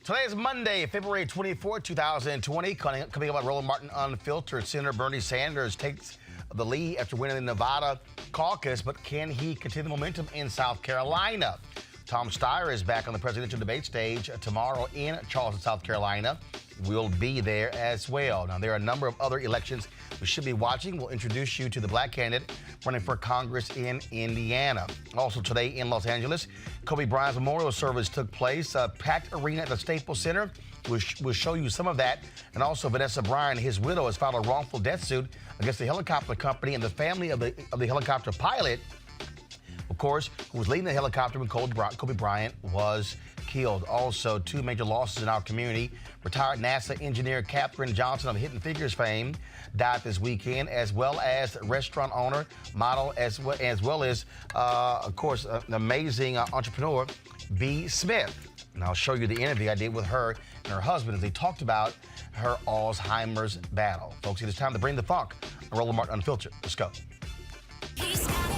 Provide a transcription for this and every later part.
Today is Monday, February 24, 2020. Coming up on Roland Martin Unfiltered, Senator Bernie Sanders takes the lead after winning the Nevada caucus, but can he continue the momentum in South Carolina? Tom Steyer is back on the presidential debate stage tomorrow in Charleston, South Carolina. We'll be there as well. Now, there are a number of other elections we should be watching. We'll introduce you to the black candidate running for Congress in Indiana. Also today in Los Angeles, Kobe Bryant's memorial service took place. A packed arena at the Staples Center. We'll show you some of that. And also Vanessa Bryant, his widow, has filed a wrongful death suit against the helicopter company and the family of the helicopter pilot, of course, who was leading the helicopter when Kobe Bryant was killed. Also, two major losses in our community. Retired NASA engineer Katherine of Hidden Figures fame died this weekend, as well as restaurant owner, model, as well as, of course, an amazing entrepreneur, B. Smith. And I'll show you the interview I did with her and her husband as they talked about her Alzheimer's battle. Folks, it is time to bring the funk on Roland Martin Unfiltered. Let's go. He's got it.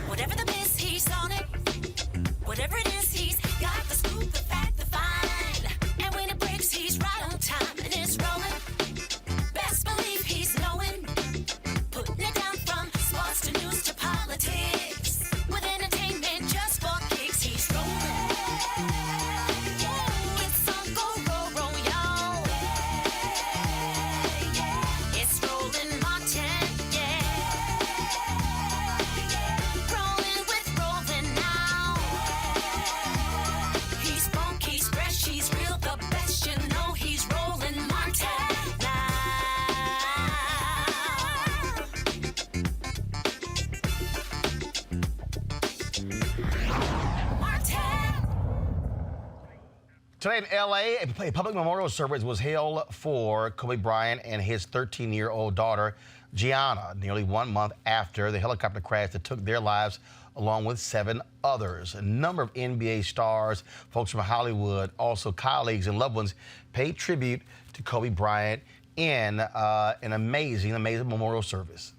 Whatever the miss, he's on it. Whatever it is, he's got the scoop, the fact, the find. And when it breaks, he's right on time and it's rolling. Best believe he's knowing. Putting it down from sports to news to politics. With entertainment just for kicks, he's rolling. It's on go, y'all. It's Roland Martin, rolling with Roland now. He's funky, he's fresh, he's real, the best, you know he's Roland Martin now. Martin. Today in L.A., a public memorial service was held for Kobe Bryant and his 13-year-old daughter, Gianna, nearly 1 month after the helicopter crash that took their lives, along with 7 others. A number of NBA stars, folks from Hollywood, also colleagues and loved ones paid tribute to Kobe Bryant in an amazing memorial service.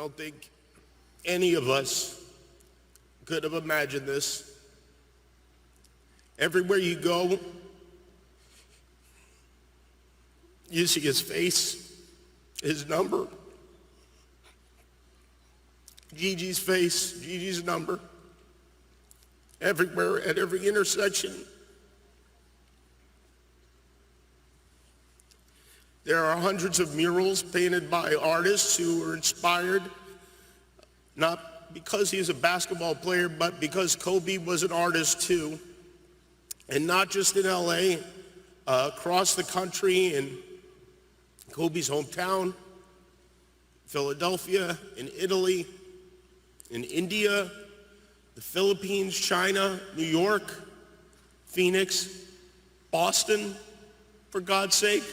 don't think any of us could have imagined this. Everywhere you go, you see his face, his number. Gigi's face, Gigi's number. Everywhere, at every intersection. There are hundreds of murals painted by artists who were inspired, not because he's a basketball player, but because Kobe was an artist too. And not just in LA, across the country, in Kobe's hometown, Philadelphia, in Italy, in India, the Philippines, China, New York, Phoenix, Boston, for God's sake.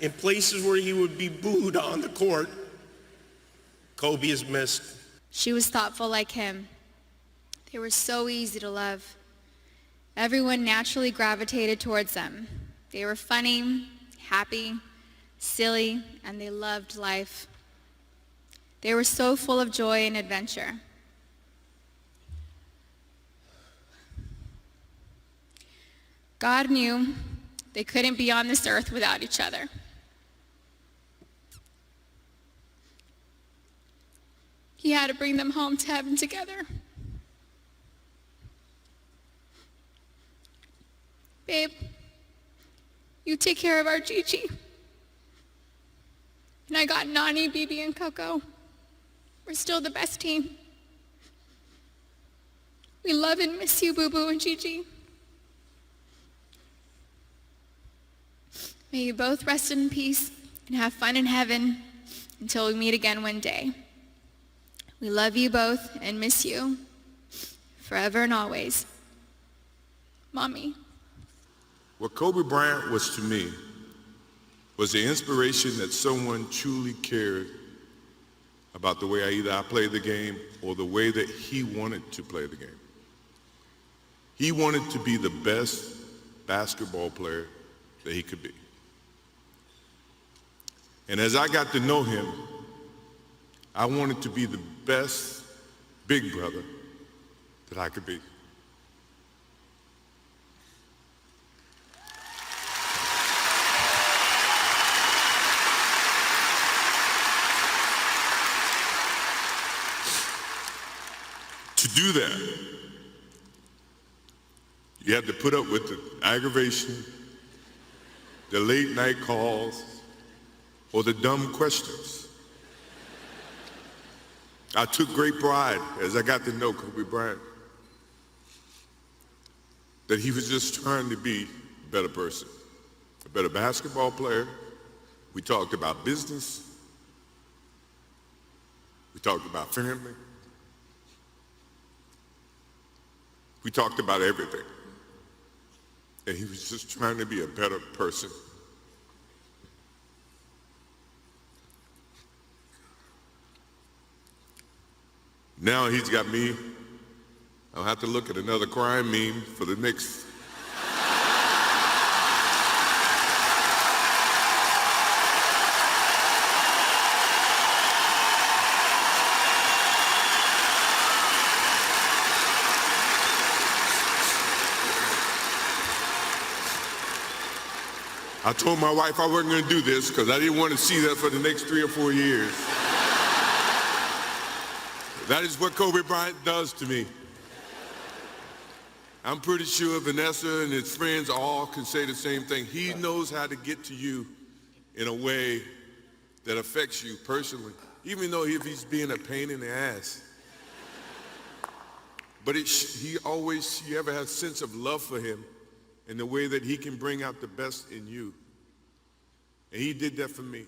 In places where he would be booed on the court, Kobe is missed. She was thoughtful like him. They were so easy to love. Everyone naturally gravitated towards them. They were funny, happy, silly, and they loved life. They were so full of joy and adventure. God knew they couldn't be on this earth without each other. He had to bring them home to heaven together. Babe, you take care of our Gigi. And I got Nani, Bibi, and Coco. We're still the best team. We love and miss you, Boo Boo and Gigi. May you both rest in peace and have fun in heaven until we meet again one day. We love you both and miss you forever and always. Mommy. What Kobe Bryant was to me was the inspiration that someone truly cared about the way I played the game or the way that he wanted to play the game. He wanted to be the best basketball player that he could be. And as I got to know him, I wanted to be the best big brother that I could be. To do that, you had to put up with the aggravation, the late night calls, or the dumb questions. I took great pride as I got to know Kobe Bryant that he was just trying to be a better person, a better basketball player. We talked about business. We talked about family. We talked about everything. And he was just trying to be a better person. Now he's got me. I'll have to look at another crime meme for the next. I told my wife I wasn't going to do this because I didn't want to see that for the next 3 or 4 years. That is what Kobe Bryant does to me. I'm pretty sure Vanessa and his friends all can say the same thing. He knows how to get to you in a way that affects you personally, even though if he's being a pain in the ass. But you ever have a sense of love for him in the way that he can bring out the best in you. And he did that for me.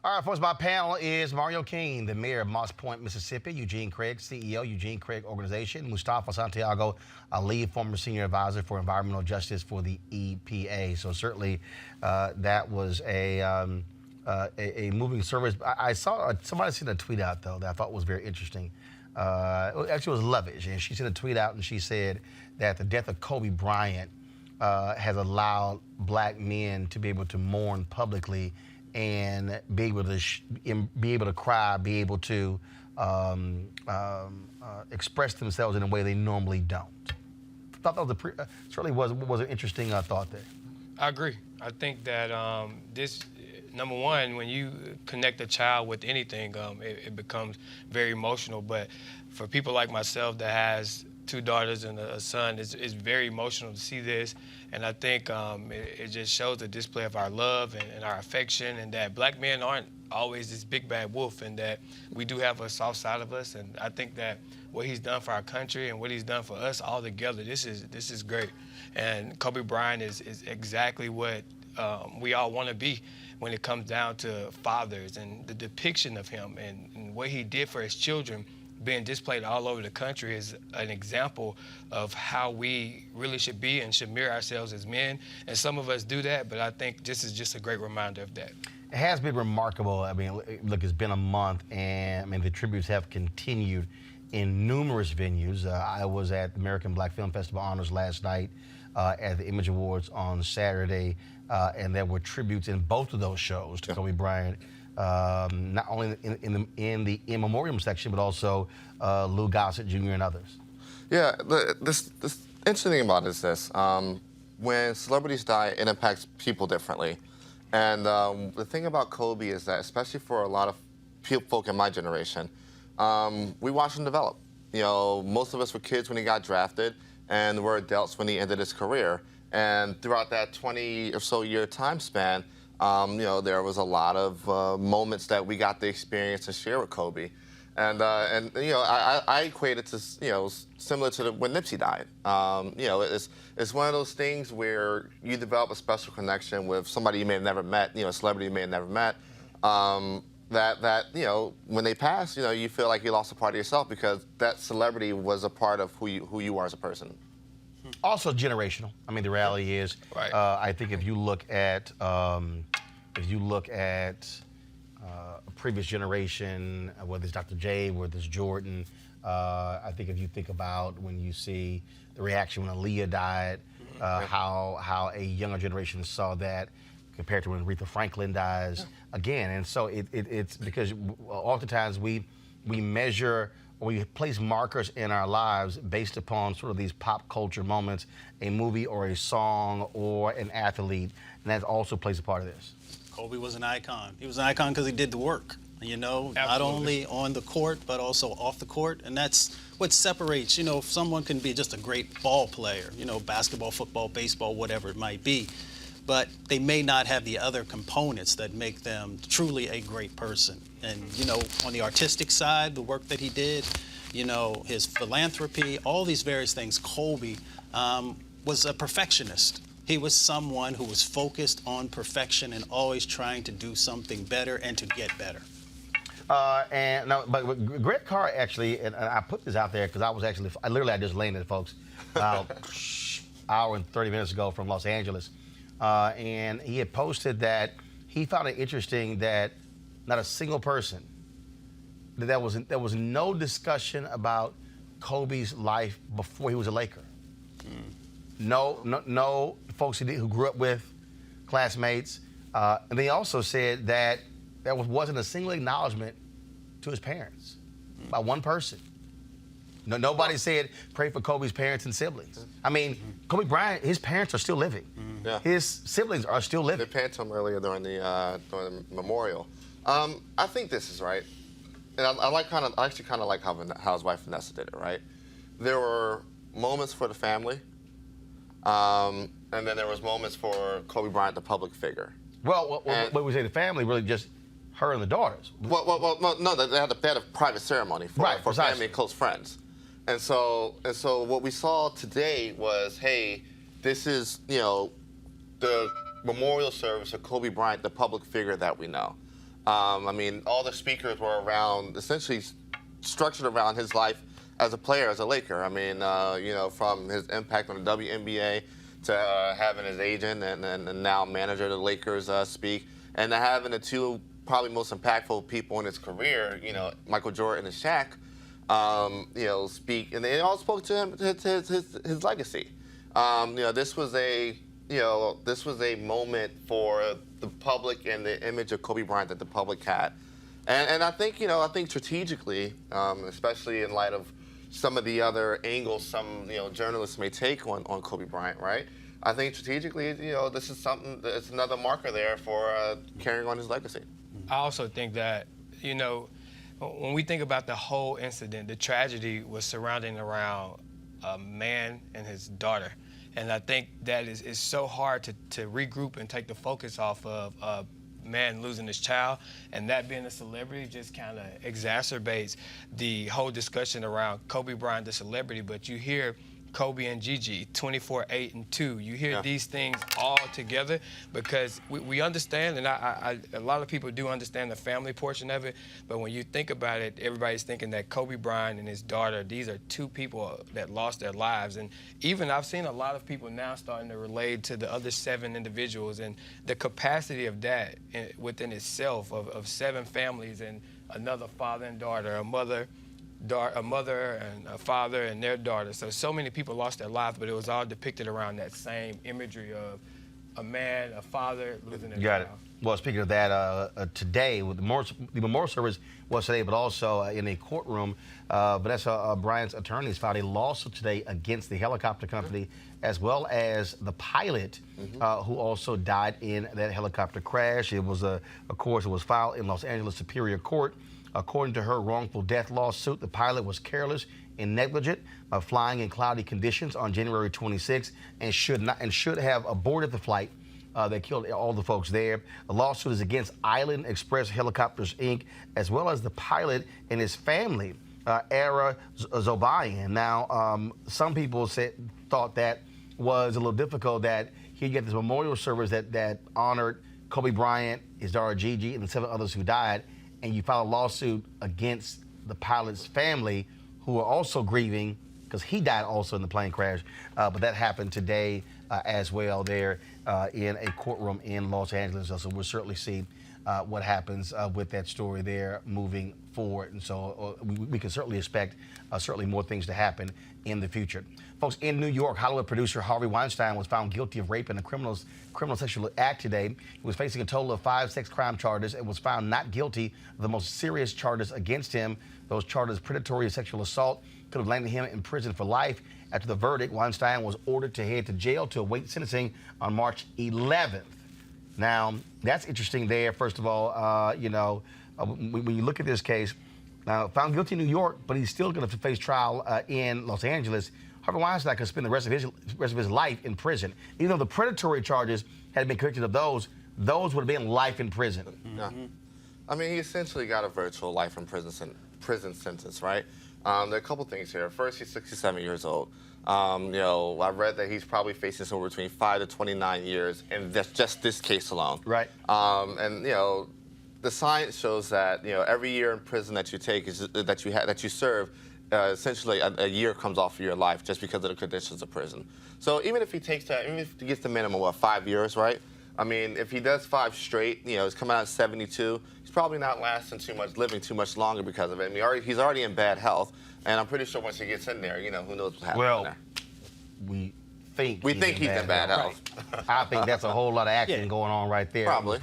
All right, folks, my panel is Mario King, the mayor of Moss Point, Mississippi, Eugene Craig, CEO, Eugene Craig Organization, Mustafa Santiago, a lead former senior advisor for environmental justice for the EPA. So certainly that was a moving service. I saw somebody sent a tweet out, though, that I thought was very interesting. Actually, it was Lovage, and she sent a tweet out, and she said that the death of Kobe Bryant has allowed black men to be able to mourn publicly and be able to cry, be able to express themselves in a way they normally don't. I thought that was certainly was an interesting thought there. I agree. I think that this, number one, when you connect a child with anything, it becomes very emotional. But for people like myself that has 2 daughters and a son, it's very emotional to see this. And I think it just shows the display of our love and our affection, and that black men aren't always this big bad wolf, and that we do have a soft side of us. And I think that what he's done for our country and what he's done for us all together, this is great. And Kobe Bryant is exactly what we all want to be when it comes down to fathers, and the depiction of him and what he did for his children being displayed all over the country is an example of how we really should be and should mirror ourselves as men. And some of us do that, but I think this is just a great reminder of that. It has been remarkable. I mean, look, it's been a month, and I mean, the tributes have continued in numerous venues. I was at the American Black Film Festival Honors last night, at the Image Awards on Saturday, and there were tributes in both of those shows to Kobe Bryant. Not only in the in memoriam section, but also Lou Gossett Jr. and others. Yeah, this interesting thing about it is this: when celebrities die, it impacts people differently. And the thing about Kobe is that, especially for a lot of folk in my generation, we watched him develop. You know, most of us were kids when he got drafted, and were adults when he ended his career. And throughout that 20 or so year time span, you know, there was a lot of moments that we got to experience and share with Kobe. And you know, I equate it to, you know, similar to when Nipsey died. You know, it's one of those things where you develop a special connection with somebody you may have never met, you know, a celebrity you may have never met. That you know, when they pass, you know, you feel like you lost a part of yourself because that celebrity was a part of who you are as a person. Also generational. I mean, the reality is, Right. I think if you look at a previous generation, whether it's Dr. J, whether it's Jordan, I think if you think about when you see the reaction when Aaliyah died, how a younger generation saw that compared to when Aretha Franklin dies again. And so it's because oftentimes we measure, or we place markers in our lives based upon sort of these pop culture moments, a movie or a song or an athlete, and that also plays a part of this. Kobe was an icon. He was an icon because he did the work, you know, Absolutely. not only on the court, but also off the court. And that's what separates, you know, someone can be just a great ball player, you know, basketball, football, baseball, whatever it might be, but they may not have the other components that make them truly a great person. And, you know, on the artistic side, the work that he did, you know, his philanthropy, all these various things, Kobe was a perfectionist. He was someone who was focused on perfection and always trying to do something better and to get better. And now, but Greg Carr actually, and I put this out there because I just landed, folks, about hour and 30 minutes ago from Los Angeles, and he had posted that he found it interesting that not a single person, that there was no discussion about Kobe's life before he was a Laker. No folks who grew up with, classmates. And they also said that there wasn't a single acknowledgement to his parents by one person. Nobody said pray for Kobe's parents and siblings. I mean, Kobe Bryant, his parents are still living. Yeah. His siblings are still living. They panned to him earlier during the memorial. I think this is right, and I actually kind of like how his wife Vanessa did it. Right, there were moments for the family, and then there was moments for Kobe Bryant, the public figure. Well, what we say the family, really just her and the daughters. Well, no, they had a private ceremony for precisely. family and close friends. And so what we saw today was, hey, this is, you know, the memorial service of Kobe Bryant, the public figure that we know. I mean, all the speakers were essentially structured around his life as a player, as a Laker. I mean, you know, from his impact on the WNBA to having his agent and now manager of the Lakers speak, and to having the two probably most impactful people in his career, you know, Michael Jordan and Shaq, you know, speak. And they all spoke to him, to his legacy. This was a moment for the public and the image of Kobe Bryant that the public had. And I think strategically, especially in light of some of the other angles some journalists may take on Kobe Bryant, right? I think strategically, this is something. It's another marker there for carrying on his legacy. I also think that when we think about the whole incident, the tragedy was surrounding around a man and his daughter, and I think that is so hard to regroup and take the focus off of a man losing his child, and that being a celebrity just kind of exacerbates the whole discussion around Kobe Bryant, the celebrity. But you hear Kobe and Gigi, 24, 8, and 2. You hear these things all together because we understand, and a lot of people do understand the family portion of it, but when you think about it, everybody's thinking that Kobe Bryant and his daughter, these are two people that lost their lives. And even I've seen a lot of people now starting to relate to the other 7 individuals, and the capacity of that within itself of 7 families and another father and daughter, a mother and a father and their daughter. So many people lost their lives, but it was all depicted around that same imagery of a man, a father losing their child. Got it. Well, speaking of that, today, the memorial service was today, but also in a courtroom, Vanessa Bryant's attorneys filed a lawsuit today against the helicopter company, as well as the pilot who also died in that helicopter crash. It was, of course, it was filed in Los Angeles Superior Court. According to her wrongful death lawsuit, the pilot was careless and negligent by flying in cloudy conditions on January 26 and should have aborted the flight that killed all the folks there. The lawsuit is against Island Express Helicopters, Inc., as well as the pilot and his family, Ara Zobayan. Now, some people thought that was a little difficult that he'd get this memorial service that honored Kobe Bryant, his daughter Gigi, and the 7 others who died, and you file a lawsuit against the pilot's family, who are also grieving because he died also in the plane crash. But that happened today as well there in a courtroom in Los Angeles. So we'll certainly see what happens with that story there moving forward. And so we can certainly expect certainly more things to happen in the future. Folks, in New York, Hollywood producer Harvey Weinstein was found guilty of rape in a criminal sexual act today. He was facing a total of 5 sex crime charges and was found not guilty of the most serious charges against him. Those charges, predatory sexual assault, could have landed him in prison for life. After the verdict, Weinstein was ordered to head to jail to await sentencing on March 11th. Now, that's interesting there. First of all, when you look at this case, now found guilty in New York, but he's still going to face trial in Los Angeles. Harvey Weinstein could spend the rest of his life in prison. Even though the predatory charges had been convicted of those would have been life in prison. Yeah. I mean, he essentially got a virtual life in prison sentence, right? There are a couple things here. First, he's 67 years old. I read that he's probably facing somewhere between 5 to 29 years in just this case alone. Right. The science shows that every year in prison that you take that you serve, essentially a year comes off of your life just because of the conditions of prison. So even if he gets the minimum, 5 years, right? I mean, if he does 5 straight, he's coming out at 72. He's probably not living too much longer because of it. I mean, he's already in bad health, and I'm pretty sure once he gets in there, who knows what happens there. We think he's in bad health. Right. I think that's a whole lot of action going on right there. Probably.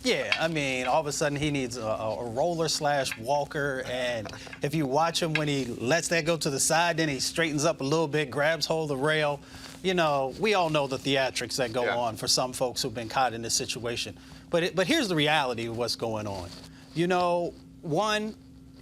Yeah, I mean, all of a sudden he needs a roller/walker, and if you watch him when he lets that go to the side, then he straightens up a little bit, grabs hold of the rail. We all know the theatrics that go on for some folks who've been caught in this situation. But here's the reality of what's going on. One,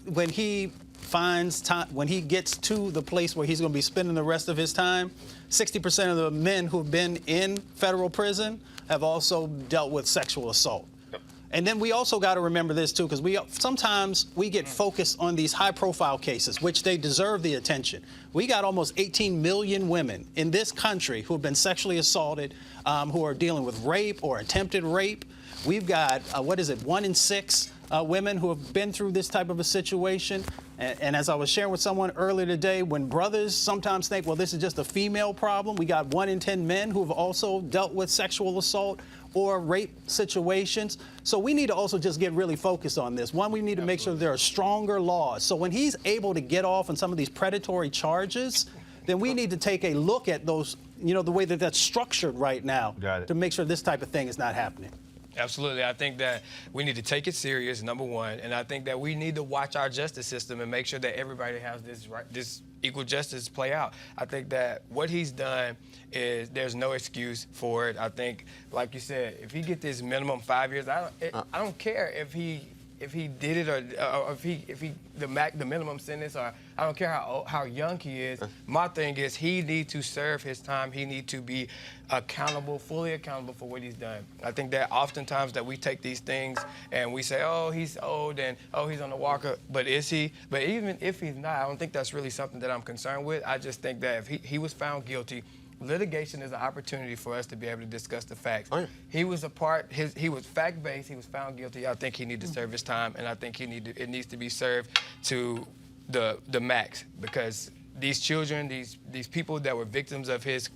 when he finds time, when he gets to the place where he's going to be spending the rest of his time, 60% of the men who've been in federal prison have also dealt with sexual assault. Yep. And then we also got to remember this too, because sometimes we get focused on these high-profile cases, which they deserve the attention. We got almost 18 million women in this country who have been sexually assaulted, who are dealing with rape or attempted rape. We've got 1 in 6 women who have been through this type of a situation. And as I was sharing with someone earlier today, when brothers sometimes think, well, this is just a female problem, we got 1 in 10 men who have also dealt with sexual assault or rape situations. So we need to also just get really focused on this. One, we need to make sure there are stronger laws. So when he's able to get off on some of these predatory charges, then we need to take a look at those, the way that that's structured right now to make sure this type of thing is not happening. Absolutely. I think that we need to take it serious, number one, and I think that we need to watch our justice system and make sure that everybody has this equal justice play out. I think that what he's done is there's no excuse for it. I think, like you said, if he get this minimum 5 years, I don't care if he did it or if he the minimum sentence, or I don't care how young he is. My thing is he needs to serve his time. He needs to be accountable, fully accountable for what he's done. I think that oftentimes that we take these things and we say, oh, he's old and oh, he's on the walker, but is he? But even if he's not, I don't think that's really something that I'm concerned with. I just think that if he was found guilty, litigation is an opportunity for us to be able to discuss the facts. Oh, yeah. He was he was fact-based. He was found guilty. I think he needs to serve his time, and I think it needs to be served to the max, because these children, these people that were victims of his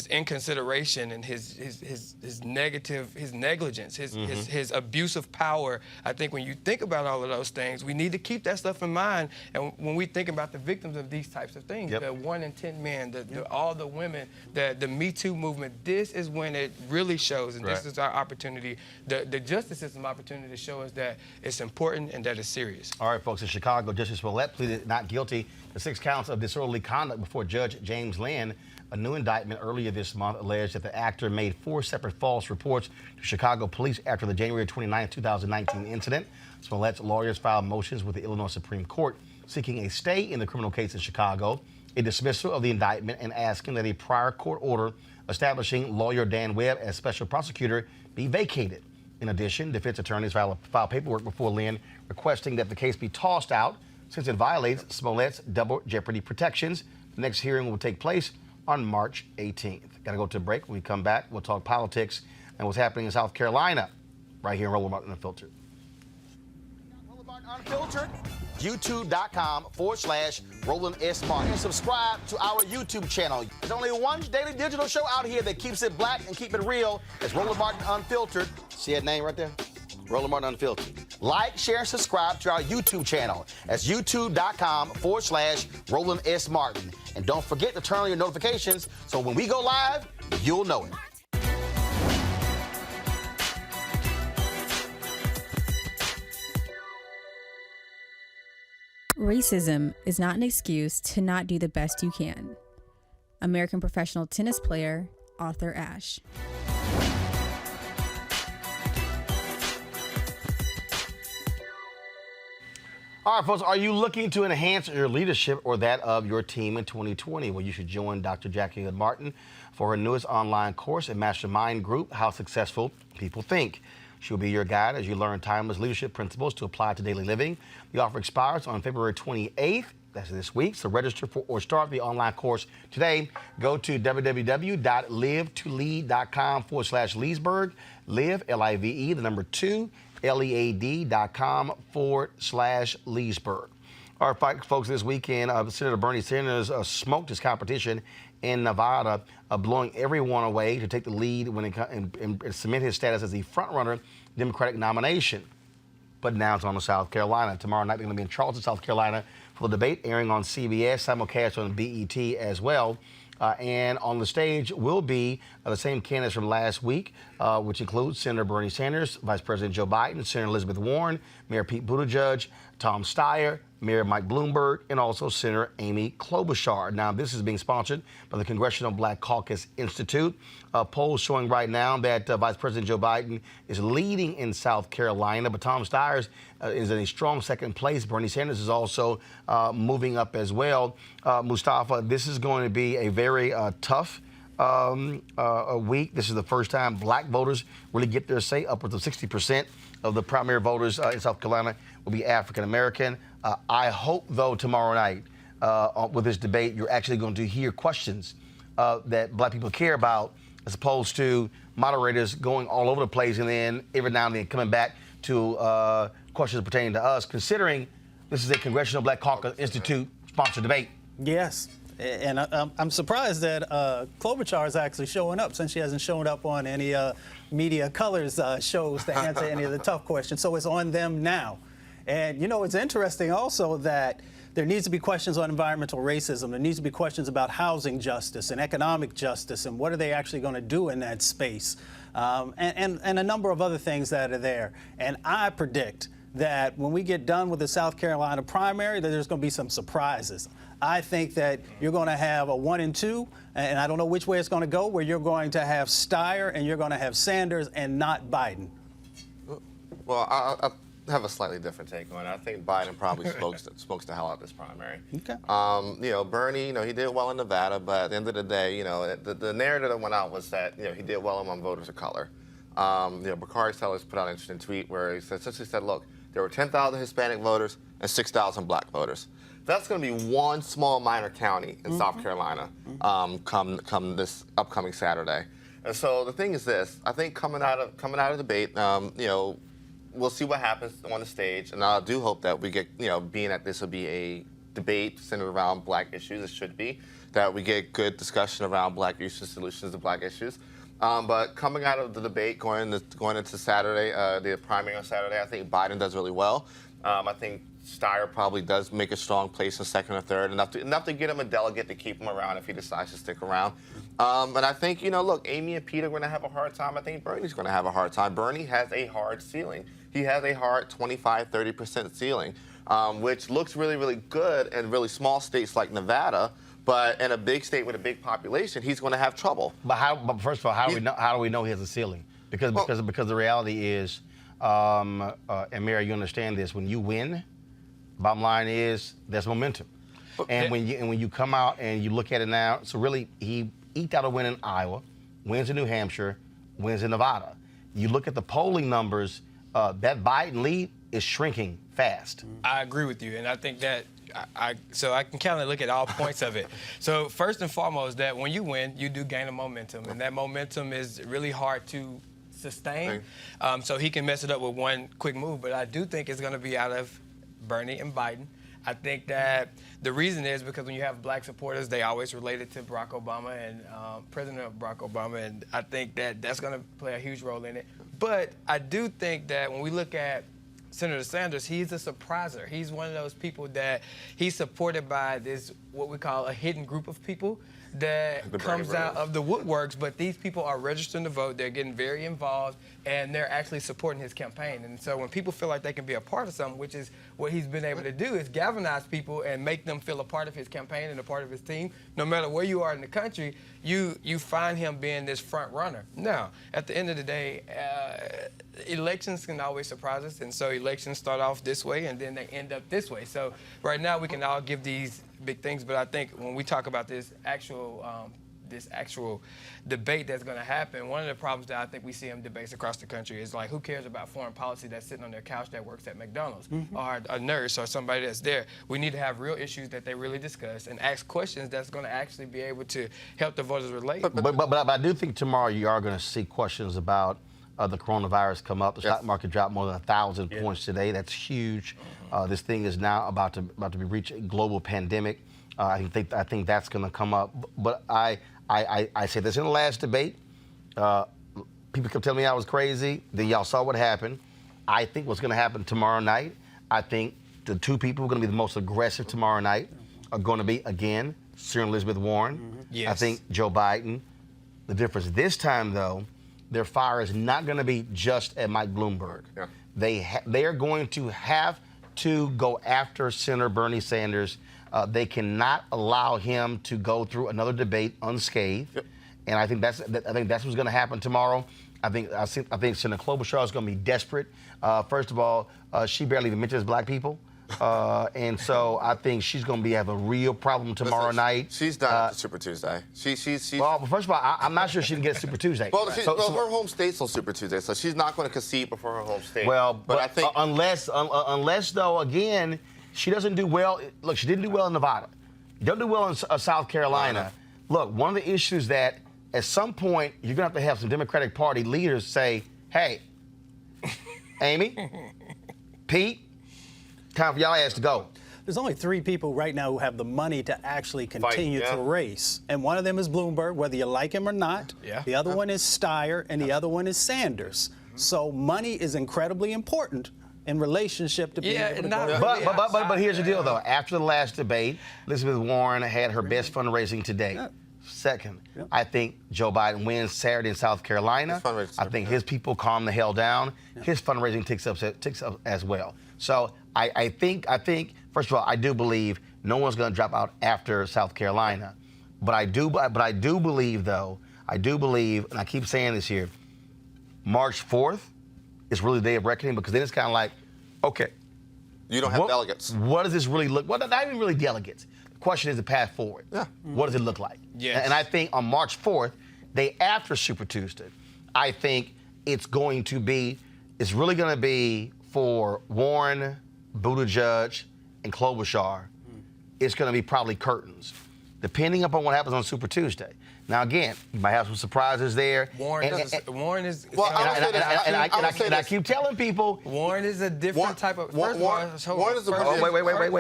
inconsideration and his negligence, his abuse of power. I think when you think about all of those things, we need to keep that stuff in mind. And when we think about the victims of these types of things, the 1 in 10 men, all the women, the Me Too movement, this is when it really shows, and this is our opportunity, the justice system opportunity to show us that it's important and that it's serious. All right, folks, in Chicago, Justice Smollett pleaded not guilty to 6 counts of disorderly conduct before Judge James Lynn. A new indictment earlier this month alleged that the actor made 4 separate false reports to Chicago police after the January 29, 2019 incident. Smollett's lawyers filed motions with the Illinois Supreme Court seeking a stay in the criminal case in Chicago, a dismissal of the indictment, and asking that a prior court order establishing lawyer Dan Webb as special prosecutor be vacated. In addition, defense attorneys filed paperwork before Lynn requesting that the case be tossed out since it violates Smollett's double jeopardy protections. The next hearing will take place on March 18th. Got to go to a break. When we come back, we'll talk politics and what's happening in South Carolina right here in Roland Martin Unfiltered. Roland Martin Unfiltered, youtube.com/Roland S. Martin. And subscribe to our YouTube channel. There's only one daily digital show out here that keeps it black and keep it real. It's Roland Martin Unfiltered. See that name right there? Roland Martin Unfiltered. Like, share, and subscribe to our YouTube channel. That's youtube.com/Roland S. Martin. And don't forget to turn on your notifications so when we go live, you'll know it. Racism is not an excuse to not do the best you can. American professional tennis player Arthur Ashe. All right, folks, are you looking to enhance your leadership or that of your team in 2020? Well, you should join Dr. Jackie Hood Martin for her newest online course and mastermind group, How Successful People Think. She'll be your guide as you learn timeless leadership principles to apply to daily living. The offer expires on February 28th. That's this week. So register for or start the online course today. Go to www.livetolead.com/Leesburg. Live, L-I-V-E, the number 2, LEAD.com/Leesburg. All right, folks, this weekend, Senator Bernie Sanders smoked his competition in Nevada, blowing everyone away to take the lead and cement his status as the front-runner Democratic nomination. But now it's on to South Carolina. Tomorrow night, they're going to be in Charleston, South Carolina for the debate, airing on CBS, simulcast on BET as well. And on the stage will be the same candidates from last week, which includes Senator Bernie Sanders, Vice President Joe Biden, Senator Elizabeth Warren, Mayor Pete Buttigieg, Tom Steyer, Mayor Mike Bloomberg, and also Senator Amy Klobuchar. Now, this is being sponsored by the Congressional Black Caucus Institute. Polls showing right now that Vice President Joe Biden is leading in South Carolina, but Tom Steyer is in a strong second place. Bernie Sanders is also moving up as well. Mustafa, this is going to be a very tough week. This is the first time black voters really get their say. Upwards of 60% of the primary voters in South Carolina will be African American. I hope, though, tomorrow night with this debate, you're actually going to hear questions that black people care about, as opposed to moderators going all over the place and then every now and then coming back to questions pertaining to us, considering this is a Congressional Black Caucus Institute sponsored debate. Yes. And I'm surprised that Klobuchar is actually showing up, since she hasn't shown up on any Media Colors shows to answer any of the tough questions. So it's on them now. And, you know, it's interesting also that there needs to be questions on environmental racism. There needs to be questions about housing justice and economic justice and what are they actually going to do in that space, and a number of other things that are there. And I predict that when we get done with the South Carolina primary, that there's going to be some surprises. I think that you're going to have a 1 and 2, and I don't know which way it's going to go, where you're going to have Steyer and you're going to have Sanders and not Biden. Well, I have a slightly different take on it. I think Biden probably smokes the hell out of this primary. Okay. Bernie, he did well in Nevada, but at the end of the day, the narrative that went out was that, he did well among voters of color. Bakari Sellers put out an interesting tweet where he essentially said, look, there were 10,000 Hispanic voters and 6,000 black voters. That's going to be one small minor county in South Carolina come this upcoming Saturday. And so the thing is this: I think coming out of debate, we'll see what happens on the stage, and I do hope that we get, being that this will be a debate centered around black issues, it should be, that we get good discussion around black issues, solutions to black issues. But coming out of the debate, going into Saturday, the primary on Saturday, I think Biden does really well. I think Steyer probably does make a strong place in second or third, enough to get him a delegate to keep him around if he decides to stick around. And I think, look, Amy and Pete are going to have a hard time. I think Bernie's going to have a hard time. Bernie has a hard ceiling. He has a hard 25-30% ceiling, which looks really, really good in really small states like Nevada. But in a big state with a big population, he's going to have trouble. But first of all, how do we know he has a ceiling? Because the reality is, and Mary, you understand this. When you win, bottom line is there's momentum. And when you come out and you look at it now, so really he eked out a win in Iowa, wins in New Hampshire, wins in Nevada. You look at the polling numbers, that Biden lead is shrinking fast. I agree with you, and I think that so I can kind of look at all points of it. So first and foremost, that when you win, you do gain a momentum, and that momentum is really hard to sustain. So he can mess it up with one quick move, but I do think it's going to be out of Bernie and Biden. I think that the reason is because when you have black supporters, they always relate it to Barack Obama and President Barack Obama, and I think that that's going to play a huge role in it. But I do think that when we look at Senator Sanders, he's a surpriser. He's one of those people that he's supported by this, what we call a hidden group of people that comes out of the woodworks, but these people are registering to vote. They're getting very involved, and they're actually supporting his campaign. And so when people feel like they can be a part of something, which is what he's been able to do, is galvanize people and make them feel a part of his campaign and a part of his team. No matter where you are in the country, you find him being this front runner. Now, at the end of the day, elections can always surprise us, and so elections start off this way, and then they end up this way. So right now we can all give these big things, but I think when we talk about this actual debate that's going to happen, one of the problems that I think we see in debates across the country is like, who cares about foreign policy that's sitting on their couch that works at McDonald's, or a nurse or somebody that's there? We need to have real issues that they really discuss and ask questions that's going to actually be able to help the voters relate. But I do think tomorrow you are going to see questions about the coronavirus come up. The stock market dropped more than 1,000 points today. That's huge. This thing is now about to reach a global pandemic. I think that's going to come up. But I said this in the last debate. People kept telling me I was crazy. Then y'all saw what happened. I think what's going to happen tomorrow night, I think the two people who are going to be the most aggressive tomorrow night are going to be, again, Senator Elizabeth Warren. Yes. I think Joe Biden. The difference this time, though, their fire is not going to be just at Mike Bloomberg. Yeah. They are going to have to go after Senator Bernie Sanders. They cannot allow him to go through another debate unscathed. Yep. And I think that's what's going to happen tomorrow. I think Senator Klobuchar is going to be desperate. First of all, she barely even mentions black people. And so I think she's going to have a real problem tomorrow night. She's done after Super Tuesday. Well, first of all, I'm not sure she can get Super Tuesday. Well, her home state's on Super Tuesday, so she's not going to concede before her home state. Well, but I think unless though, again, she doesn't do well. Look, she didn't do well in Nevada. You don't do well in South Carolina. Look, one of the issues that at some point you're going to have some Democratic Party leaders say, hey, Amy, Pete, time for y'all ass to go. There's only 3 people right now who have the money to actually continue to race. And one of them is Bloomberg, whether you like him or not. Yeah. The other one is Steyer, and the other one is Sanders. So money is incredibly important in relationship to being Yeah, able to not go. really. But here's the deal, though. After the last debate, Elizabeth Warren had her best fundraising to date. Yeah. Second, I think Joe Biden wins Saturday in South Carolina. His fundraising, I think his people calm the hell down. His fundraising ticks up as well. So I think, first of all, I do believe no one's going to drop out after South Carolina. But I do believe, though, and I keep saying this here, March 4th is really the day of reckoning, because then it's kind of like, okay. You don't have delegates. What does this really look? Well, not even really delegates. The question is the path forward. Yeah. What does it look like? Yes. And I think on March 4th, day after Super Tuesday, I think it's really going to be for Warren, Buttigieg, and Klobuchar. It's going to be probably curtains, depending upon what happens on Super Tuesday. Now, again, you might have some surprises there. Warren is. Well, And I keep telling people, Warren is a different type of. Wait.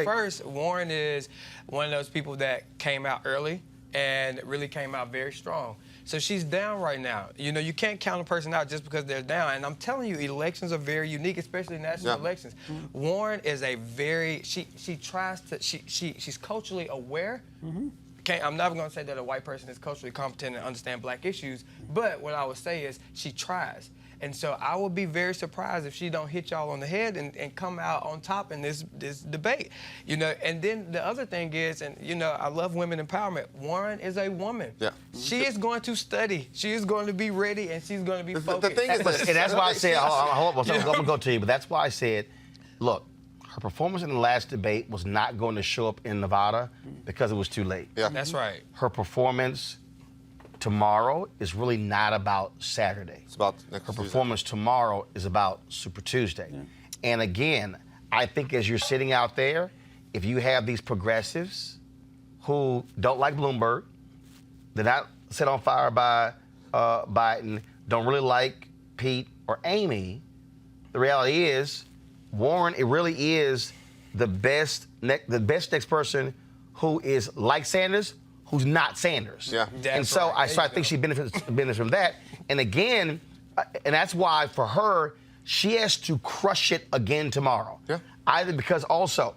First, Warren is one of those people that came out early and really came out very strong. So she's down right now. You know, you can't count a person out just because they're down. And I'm telling you, elections are very unique, especially national elections. Warren is she's culturally aware. I'm never going to say that a white person is culturally competent and understand black issues, but what I would say is she tries. And so I would be very surprised if she don't hit y'all on the head and come out on top in this debate. You know, and then the other thing is, and you know, I love women empowerment. Warren is a woman. Yeah. She is going to study. She is going to be ready, and she's going to be focused. The thing is, and that's why I said, hold on, I'm going to go to you, but that's why I said, look, her performance in the last debate was not going to show up in Nevada because it was too late. Yeah. That's right. Her performance tomorrow is really not about Saturday. It's about next Her Tuesday. performance tomorrow is about Super Tuesday. Yeah. And again, I think as you're sitting out there, if you have these progressives who don't like Bloomberg, they're not set on fire by Biden, don't really like Pete or Amy, the reality is, Warren, it really is the best next person who is like Sanders, who's not Sanders. Yeah. And so I think she benefits from that. And again, and that's why for her, she has to crush it again tomorrow. Yeah. Either because also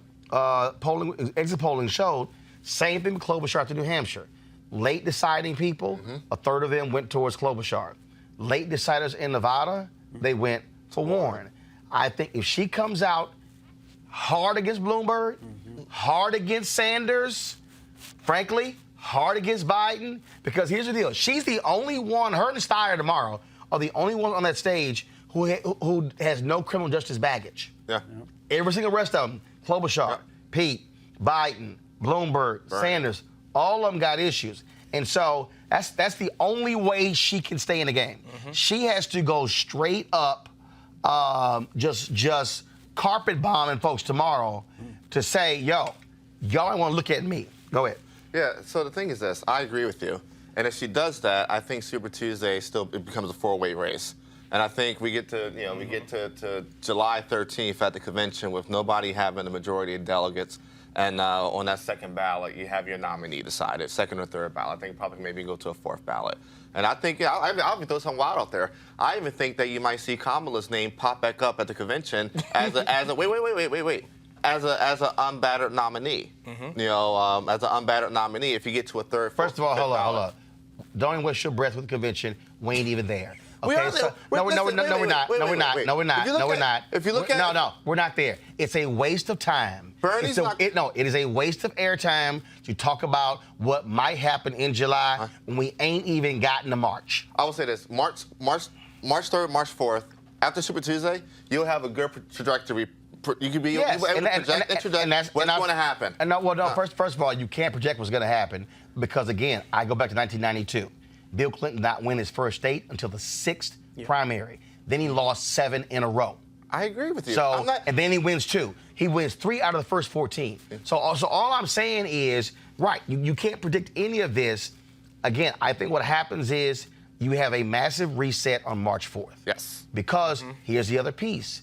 exit polling showed same thing with Klobuchar after New Hampshire. Late deciding people, a third of them went towards Klobuchar. Late deciders in Nevada, they went for Warren. I think if she comes out hard against Bloomberg, hard against Sanders, frankly, hard against Biden, because here's the deal. She's the only one, her and Steyer tomorrow, are the only ones on that stage who has no criminal justice baggage. Yeah. Every single rest of them, Klobuchar, Pete, Biden, Bloomberg, Sanders, all of them got issues. And so that's the only way she can stay in the game. She has to go straight up, just carpet bombing folks tomorrow to say, yo, y'all don't want to look at me. Go ahead. Yeah, so the thing is this, I agree with you. And if she does that, I think Super Tuesday it becomes a four-way race. And I think we get to July 13th at the convention with nobody having the majority of delegates. And on that second ballot, you have your nominee decided, second or third ballot. I think probably maybe go to a fourth ballot. And I think, I'll throw something wild out there. I even think that you might see Kamala's name pop back up at the convention as a as an unbattered nominee. You know, as an unbattered nominee, if you get to a third. First of all, hold on. Don't even waste your breath with the convention. We ain't even there. We Okay, are so, there. we're not. If you look at No, we're not there. It's a waste of time. Bernie's it is a waste of airtime to talk about what might happen in July when we ain't even gotten to March. I will say this: March 3rd, March 4th, after Super Tuesday, you'll have a good trajectory. You can be able to project what's going to happen. First of all, you can't project what's going to happen because, again, I go back to 1992. Bill Clinton did not win his first state until the 6th primary. Then he lost 7 in a row. I agree with you. And then he wins 2. He wins 3 out of the first 14. So all I'm saying is, you can't predict any of this. Again, I think what happens is you have a massive reset on March 4th. Yes. Because here's the other piece.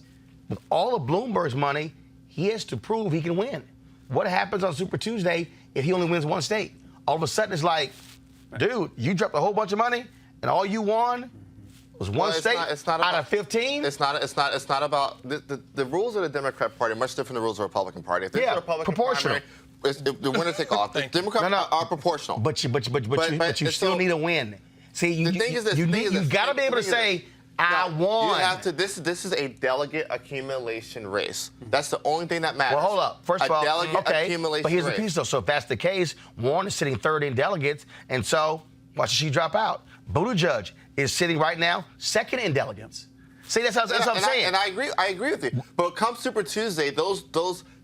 With all of Bloomberg's money, he has to prove he can win. What happens on Super Tuesday if he only wins 1 state? All of a sudden it's like, dude, you dropped a whole bunch of money and all you won was one state out of 15. It's not about the rules of the Democrat Party are much different than the rules of the Republican Party. If there's a Republican proportional. primary, the winner take all. The Democrats are proportional. But you still need a win. See, you got to be able to say, I won. You have to. This is a delegate accumulation race. That's the only thing that matters. Well, hold up. First of all, accumulation but here's race. the piece, though. So if that's the case, Warren is sitting third in delegates, and so watch she drop out. Buttigieg is sitting right now second in delegates. See, that's what I'm saying. And I agree with you. But come Super Tuesday, those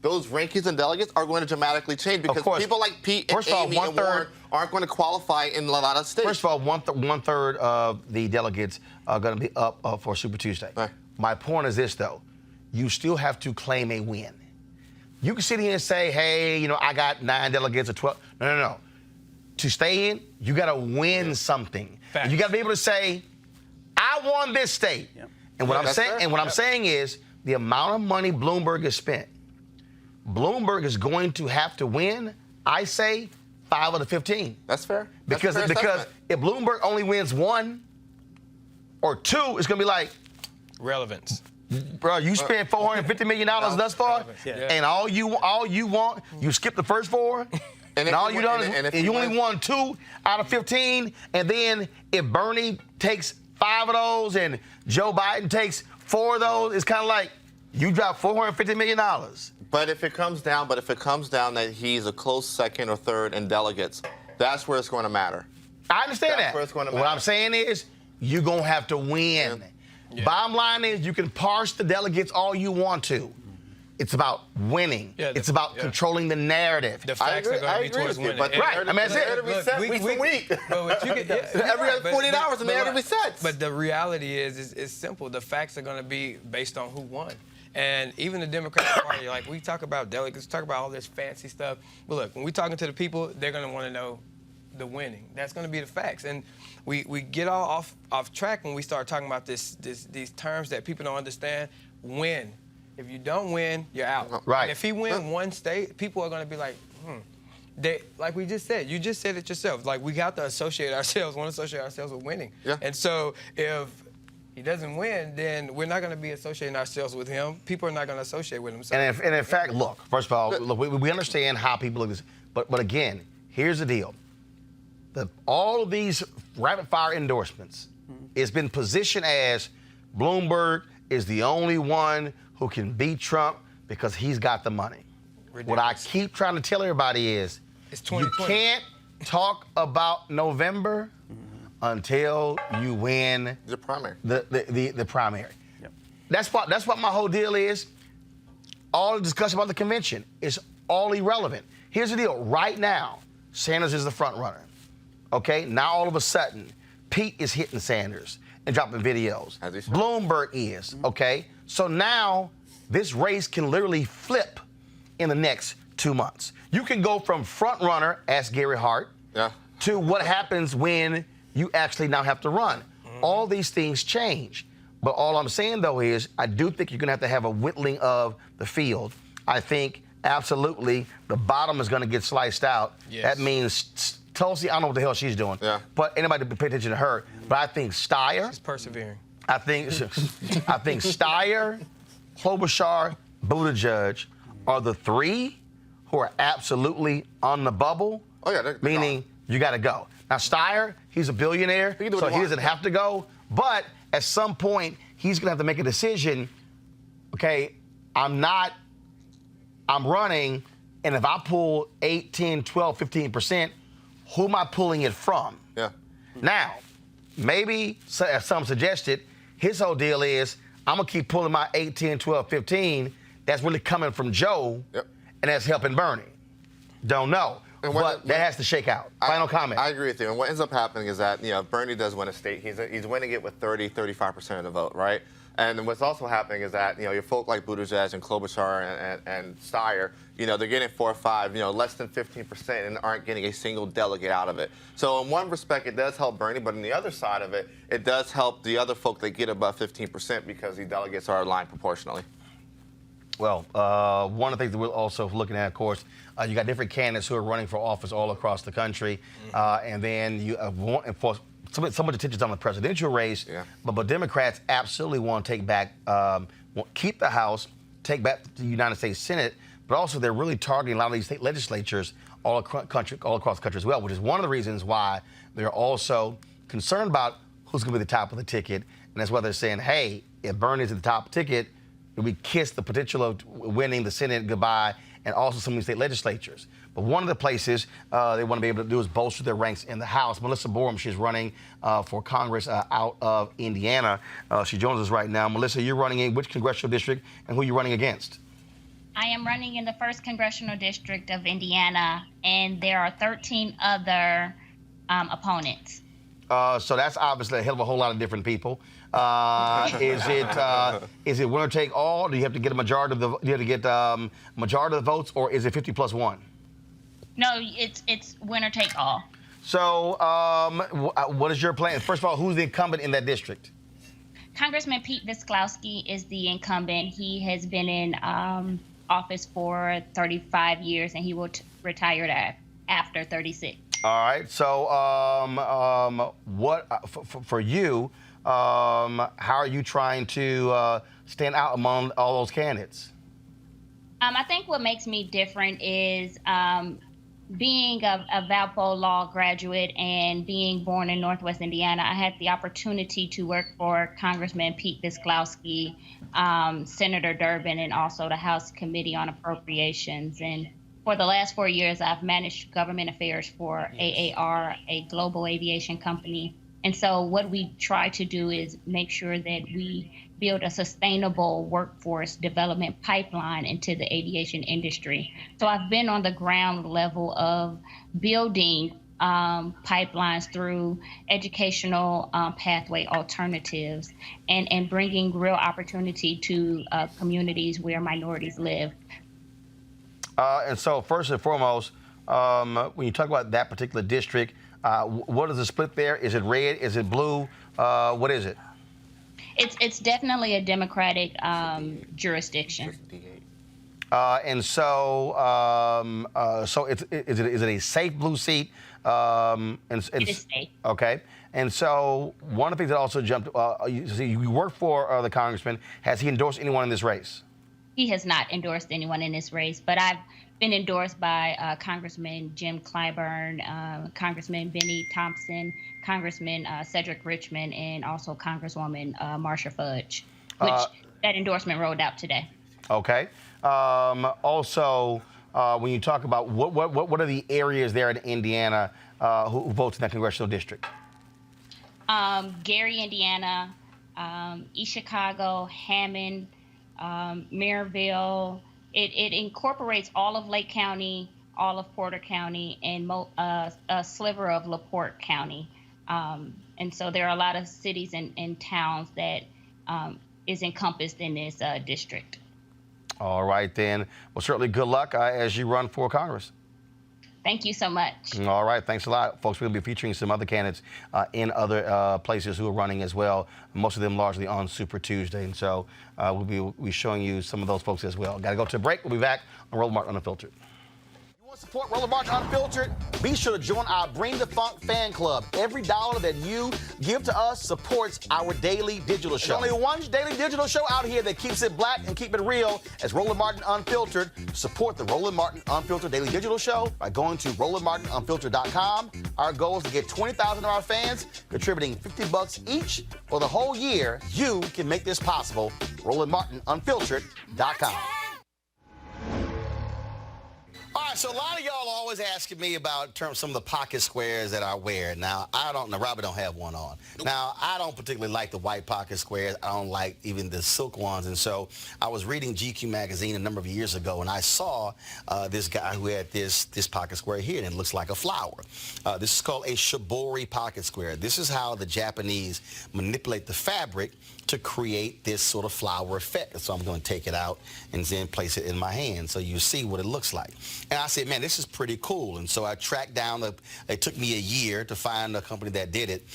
rankings and delegates are going to dramatically change because people like Pete and Amy and Warren aren't going to qualify in a lot of states. First of all, one third of the delegates are going to be up for Super Tuesday. Right. My point is this, though. You still have to claim a win. You can sit here and say, hey, I got 9 delegates or 12. No. To stay in, you got to win something. And you got to be able to say, I won this state. Yep. And what I'm saying is the amount of money Bloomberg has spent. Bloomberg is going to have to win, I say, 5 of the 15. That's fair. Because if Bloomberg only wins 1 or 2, it's going to be like relevance. Bro, you spent $450 million thus far, and all you want, you skip the first 4, and all you done is you only won 2 out of 15, and then if Bernie takes 5 of those and Joe Biden takes 4 of those, it's kind of like you dropped $450 million. But if it comes down that he's a close second or third in delegates, that's where it's going to matter. I understand that. That's where it's going to matter. What I'm saying is you're going to have to win. Yeah. Bottom line is you can parse the delegates all you want to. It's about winning. It's about controlling the narrative. The facts are going to be towards winning. But that's it. Week to week. Every other 48 hours, the narrative resets. But the reality is simple. The facts are going to be based on who won. And even the Democratic Party, like we talk about delegates, talk about all this fancy stuff. But look, when we're talking to the people, they're going to want to know the winning. That's going to be the facts. And we get all off track when we start talking about these terms that people don't understand. Win. If you don't win, you're out. Right. And if he wins one state, people are going to be like, like we just said, you just said it yourself. Like we got to want to associate ourselves with winning. Yeah. And so if he doesn't win, then we're not going to be associating ourselves with him. People are not going to associate with him. So. And in fact, look, first of all, we understand how people look at this. But again, here's the deal. All of these rapid-fire endorsements, it's been positioned as Bloomberg is the only one who can beat Trump because he's got the money. Ridiculous. What I keep trying to tell everybody is you can't talk about November until you win the primary. The primary. Yep. That's what my whole deal is. All the discussion about the convention is all irrelevant. Here's the deal. Right now, Sanders is the front runner. Okay? Now all of a sudden, Pete is hitting Sanders and dropping videos. Bloomberg is. Okay? So now this race can literally flip in the next 2 months. You can go from front runner, ask Gary Hart, to what happens when you actually now have to run. All these things change. But all I'm saying, though, is I do think you're going to have a whittling of the field. I think absolutely the bottom is going to get sliced out. Yes. That means Tulsi, I don't know what the hell she's doing. Yeah. But anybody pay attention to her. But I think Steyer. She's persevering. I think Steyer, Klobuchar, Buttigieg are the 3 who are absolutely on the bubble. Oh, yeah. Meaning you got to go. Now, Steyer, he's a billionaire, so he doesn't have to go. But at some point, he's going to have to make a decision. Okay, I'm running, and if I pull 8, 10, 12, 15%, who am I pulling it from? Yeah. Now, maybe, as some suggested, his whole deal is, I'm going to keep pulling my 8, 10, 12, 15. That's really coming from Joe, and that's helping Bernie. Don't know. But that has to shake out. Final comment. I agree with you. And what ends up happening is that, Bernie does win a state. He's winning it with 30, 35% of the vote, right? And what's also happening is that, your folk like Buttigieg and Klobuchar and Steyer, they're getting 4 or 5, less than 15% and aren't getting a single delegate out of it. So in one respect, it does help Bernie, but on the other side of it, it does help the other folk that get above 15% because the delegates are aligned proportionally. Well, one of the things that we're also looking at, of course, you got different candidates who are running for office all across the country, and then you so much attention on the presidential race, Yeah. but Democrats absolutely want to take back, keep the House, take back the United States Senate, but also they're really targeting a lot of these state legislatures all across the country as well, which is one of the reasons why they're also concerned about who's going to be the top of the ticket. And that's why they're saying, hey, if Bernie's at the top ticket, we kiss the potential of winning the Senate goodbye and also some of these state legislatures. But one of the places they want to be able to do is bolster their ranks in the House. Melissa Borum, she's running for Congress out of Indiana. She joins us right now. Melissa, you're running in which congressional district and who are you running against? I am running in the 1st Congressional District of Indiana, and there are 13 other opponents. So that's obviously a hell of a whole lot of different people. Is it winner take all? Do you have to get a majority of the votes, or is it 50+1? No, it's winner take all. So what is your plan? First of all, who's the incumbent in that district? Congressman Pete Visklowski is the incumbent. He has been in office for 35 years, and he will retire after 36. All right. So for you, how are you trying to stand out among all those candidates? I think what makes me different is being a Valpo Law graduate and being born in Northwest Indiana. I had the opportunity to work for Congressman Pete Visklowski, Senator Durbin, and also the House Committee on Appropriations. And for the last 4 years, I've managed government affairs for AAR, a global aviation company. And so what we try to do is make sure that we build a sustainable workforce development pipeline into the aviation industry. So I've been on the ground level of building pipelines through educational pathway alternatives and bringing real opportunity to communities where minorities live. And so first and foremost, when you talk about that particular district, what is the split there? Is it red? Is it blue? What is it? It's definitely a Democratic jurisdiction. And so, is it a safe blue seat? It is safe. Okay. And so, one of the things that also jumped, you work for the congressman. Has he endorsed anyone in this race? He has not endorsed anyone in this race, but I've been endorsed by Congressman Jim Clyburn, Congressman Benny Thompson, Congressman Cedric Richmond, and also Congresswoman Marsha Fudge, which that endorsement rolled out today. Okay. Also, when you talk about what are the areas there in Indiana who votes in that congressional district? Gary, Indiana, East Chicago, Hammond, Maryville. It incorporates all of Lake County, all of Porter County, and a sliver of LaPorte County. And so there are a lot of cities and towns that is encompassed in this district. All right, then. Well, certainly good luck as you run for Congress. Thank you so much. All right. Thanks a lot, folks. We'll be featuring some other candidates in other places who are running as well, most of them largely on Super Tuesday. And so we'll be showing you some of those folks as well. Got to go to a break. We'll be back on Roland Martin Unfiltered. You want to support Roland Martin Unfiltered? Be sure to join our Bring the Funk fan club. Every dollar that you give to us supports our daily digital show. There's only one daily digital show out here that keeps it black and keep it real as Roland Martin Unfiltered. Support the Roland Martin Unfiltered daily digital show by going to RolandMartinUnfiltered.com. Our goal is to get 20,000 of our fans contributing $50 each for the whole year. You can make this possible. RolandMartinUnfiltered.com. All right, so a lot of y'all are always asking me about some of the pocket squares that I wear. Now, Robert don't have one on. Now, I don't particularly like the white pocket squares. I don't like even the silk ones. And so I was reading GQ magazine a number of years ago, and I saw this guy who had this pocket square here, and it looks like a flower. This is called a shibori pocket square. This is how the Japanese manipulate the fabric to create this sort of flower effect. So I'm going to take it out and then place it in my hand so you see what it looks like. And I said, man, this is pretty cool. And so I tracked down, it took me a year to find a company that did it.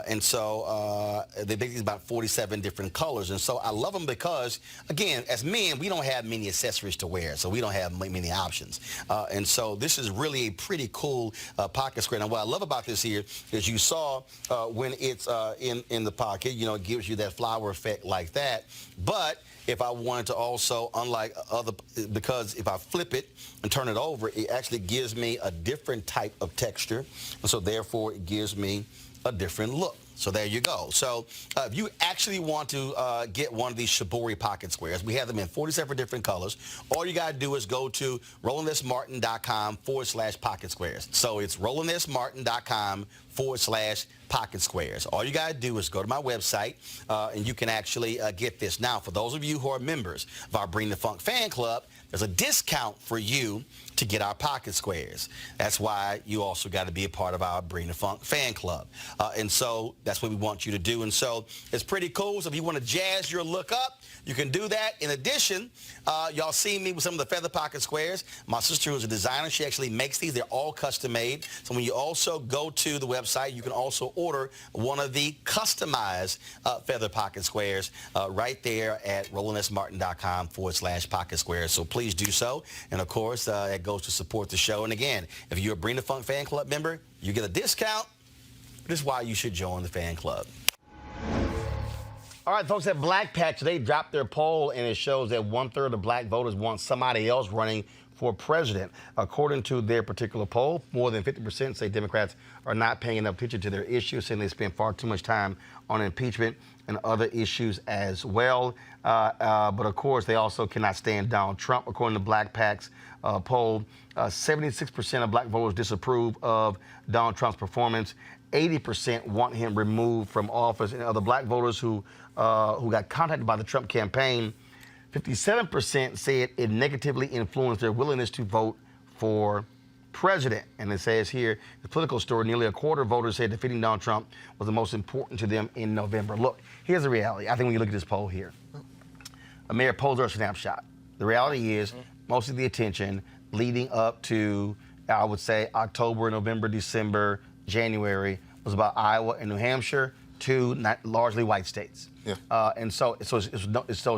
And so they make these about 47 different colors. And so I love them because, again, as men, we don't have many accessories to wear. So we don't have many options. And so this is really a pretty cool pocket square. Now, what I love about this here is you saw when it's in the pocket, you know, it gives you that flower effect like that. But if I wanted to also, unlike other, because if I flip it and turn it over, it actually gives me a different type of texture. And so therefore it gives me a different look. So there you go. So if you actually want to get one of these Shibori pocket squares, we have them in 47 different colors. All you got to do is go to RolandSMartin.com/pocket squares. So it's RolandSMartin.com/pocket squares. All you got to do is go to my website and you can actually get this. Now, for those of you who are members of our Bring the Funk fan club, there's a discount for you to get our pocket squares. That's why you also got to be a part of our Bring the Funk fan club. And so that's what we want you to do. And so it's pretty cool. So if you want to jazz your look up, you can do that. In addition, y'all see me with some of the feather pocket squares. My sister, who's a designer, she actually makes these. They're all custom made. So when you also go to the website, you can also order one of the customized feather pocket squares right there at RolandSMartin.com/pocket squares. So please do so. And of course, it goes to support the show. And again, if you're a Bring the Funk fan club member, you get a discount. This is why you should join the fan club. All right, folks, at Black Patch, they dropped their poll, and it shows that 1/3 of black voters want somebody else running for president. According to their particular poll, more than 50% say Democrats are not paying enough attention to their issues, saying they spend far too much time on impeachment and other issues as well. But, of course, they also cannot stand Donald Trump. According to Black Pac's poll, 76% of black voters disapprove of Donald Trump's performance. 80% want him removed from office. And other black voters who got contacted by the Trump campaign, 57% said it negatively influenced their willingness to vote for president. And it says here, the political story, nearly a quarter of voters said defeating Donald Trump was the most important to them in November. Look, here's the reality. I think when you look at this poll here, a mere polls are a snapshot. The reality is most of the attention leading up to, I would say, October, November, December, January was about Iowa and New Hampshire, two largely white states. Yeah. And so it's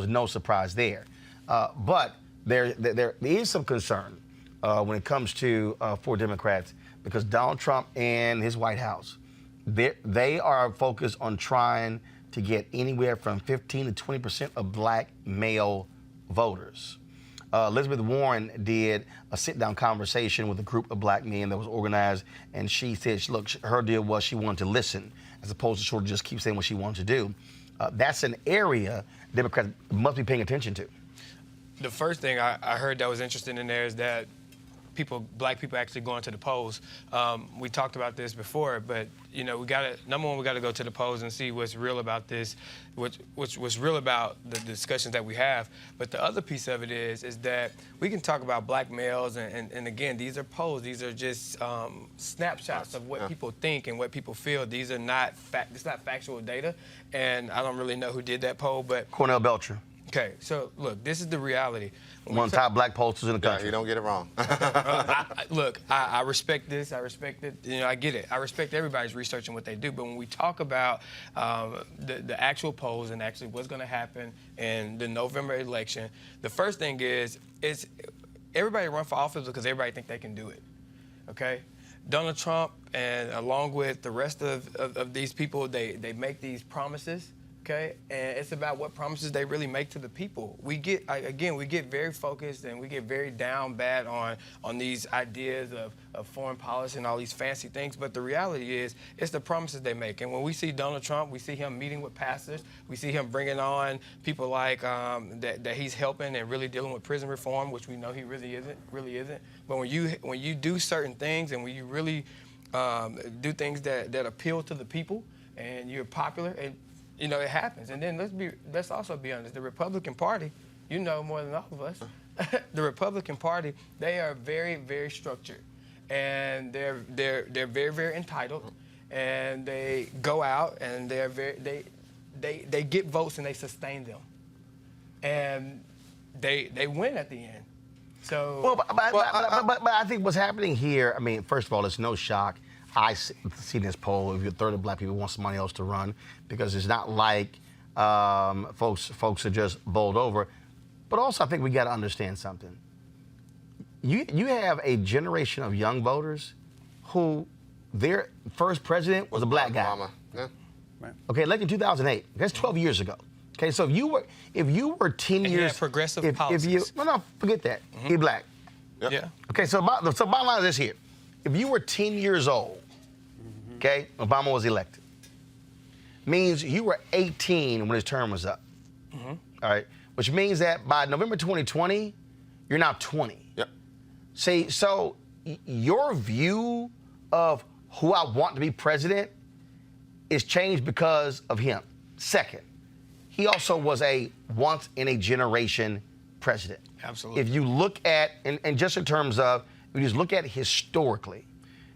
no surprise there. But there is some concern when it comes to for Democrats, because Donald Trump and his White House, they are focused on trying to get anywhere from 15 to 20% of black male voters. Elizabeth Warren did a sit-down conversation with a group of black men that was organized, and she said, look, her deal was she wanted to listen as opposed to sort of just keep saying what she wanted to do. That's an area Democrats must be paying attention to. The first thing I heard that was interesting in there is that black people actually going to the polls. We talked about this before, but you know, number one, we gotta go to the polls and see what's real about this, what's real about the discussions that we have. But the other piece of it is that we can talk about black males, and again, these are polls. These are just snapshots of what people think and what people feel. These are not it's not factual data, and I don't really know who did that poll, but Cornell Belcher. Okay, so look, this is the reality. One of the top black pollsters in the country. Yeah, you don't get it wrong. I respect this. I respect it. You know, I get it. I respect everybody's researching what they do. But when we talk about the actual polls and actually what's going to happen in the November election, the first thing is everybody run for office because everybody think they can do it. Okay? Donald Trump and along with the rest of these people, they make these promises. Okay, and it's about what promises they really make to the people. We get very focused and we get very down bad on these ideas of foreign policy and all these fancy things. But the reality is, it's the promises they make. And when we see Donald Trump, we see him meeting with pastors. We see him bringing on people like that he's helping and really dealing with prison reform, which we know he really isn't. But when you do certain things and when you really do things that appeal to the people and you're popular, and you know, it happens. And then let's also be honest. The Republican Party, you know more than all of us, the Republican Party, they are very, very structured, and they're very, very entitled, and they go out and they get votes and they sustain them, and they win at the end. So, Well, but I think what's happening here, I mean, first of all, it's no shock. I see this poll, if a third of black people want somebody else to run, because it's not like folks are just bowled over. But also, I think we got to understand something. You have a generation of young voters who their first president was a black guy. Obama. Yeah. Right. Okay, elected in 2008. That's 12 years ago. Okay, so if you were 10 And he years had progressive if policies. no, forget that. He black. Yep. yeah. Okay, so bottom line is this here. If you were 10 years old, okay, Obama was elected, means you were 18 when his term was up. All right, which means that by November 2020, you're now 20. Yep. See, so your view of who I want to be president is changed because of him. Second, he also was a once-in-a-generation president. Absolutely. If you look at, and just in terms of, if you just look at historically,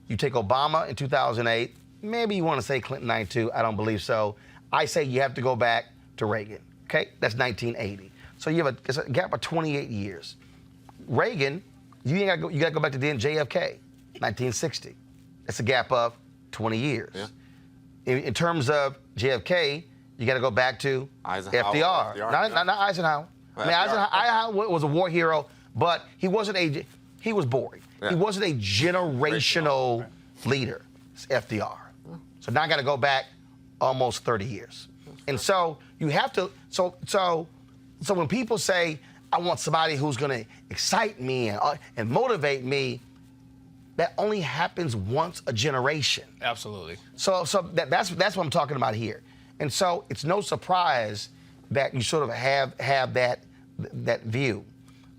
you take Obama in 2008, maybe you want to say Clinton 92, I don't believe so. I say you have to go back to Reagan, okay? That's 1980. So you have it's a gap of 28 years. Reagan, you got to go back to then JFK, 1960. That's a gap of 20 years. Yeah. In terms of JFK, you got to go back to Eisenhower, FDR. FDR, Not Eisenhower. Well, I mean, FDR. Eisenhower was a war hero, but he wasn't he was boring. Yeah. He wasn't a generational leader. It's FDR. So now I got to go back almost 30 years. And so you have to, so when people say, I want somebody who's going to excite me and motivate me, that only happens once a generation. Absolutely. So that's what I'm talking about here. And so it's no surprise that you sort of have that view.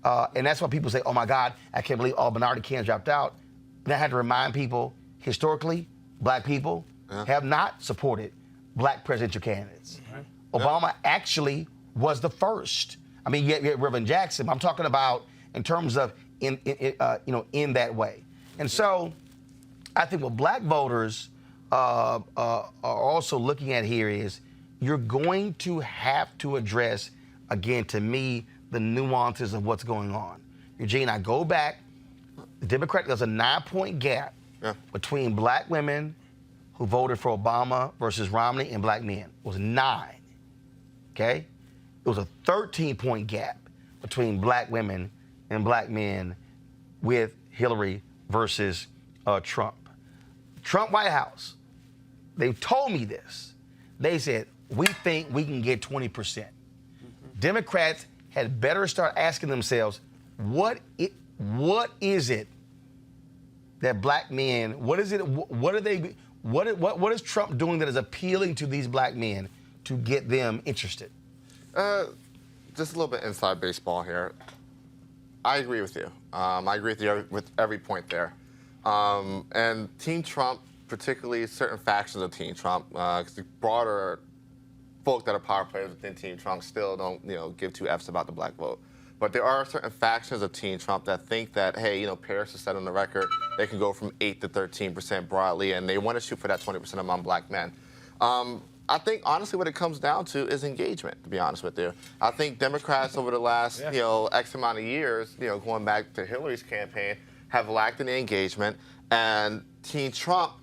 And that's why people say, oh my God, I can't believe all minority candidates dropped out. And I had to remind people, historically, black people have not supported black presidential candidates. Obama actually was the first. I mean, you had Reverend Jackson. I'm talking about in terms of in that way. And so I think what black voters are also looking at here is you're going to have to address, again, to me, the nuances of what's going on. Eugene, I go back, the Democrat, there's a 9-point gap between black women who voted for Obama versus Romney and black men. It was 9, okay? It was a 13-point gap between black women and black men with Hillary versus Trump. Trump White House, they told me this. They said, we think we can get 20%. Democrats had better start asking themselves, what is it that black men, what is Trump doing that is appealing to these black men to get them interested? Just a little bit inside baseball here. I agree with you. I agree with you with every point there. And Team Trump, particularly certain factions of Team Trump, because the broader folk that are power players within Team Trump still don't, give two Fs about the black vote. But there are certain factions of Team Trump that think that, hey, Paris has said on the record they can go from 8 to 13% broadly, and they want to shoot for that 20% among black men. I think, honestly, what it comes down to is engagement, to be honest with you. I think Democrats over the last, X amount of years, going back to Hillary's campaign, have lacked any engagement. And Team Trump,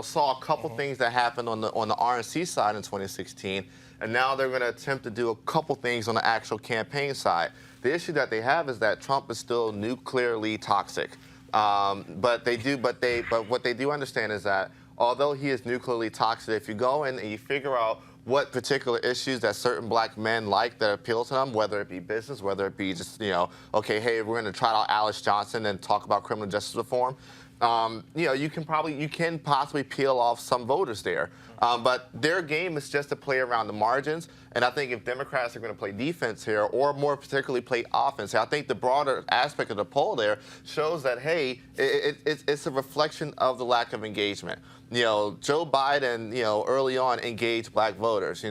saw a couple things that happened on the RNC side in 2016, and now they're going to attempt to do a couple things on the actual campaign side. The issue that they have is that Trump is still nuclearly toxic. But what they do understand is that although he is nuclearly toxic, if you go in and you figure out what particular issues that certain black men like that appeal to them, whether it be business, whether it be just, okay, hey, we're going to try out Alice Johnson and talk about criminal justice reform, you can possibly peel off some voters there. But their game is just to play around the margins. And I think if Democrats are going to play defense here, or more particularly play offense, I think the broader aspect of the poll there shows that, hey, it's a reflection of the lack of engagement. Joe Biden, early on engaged black voters.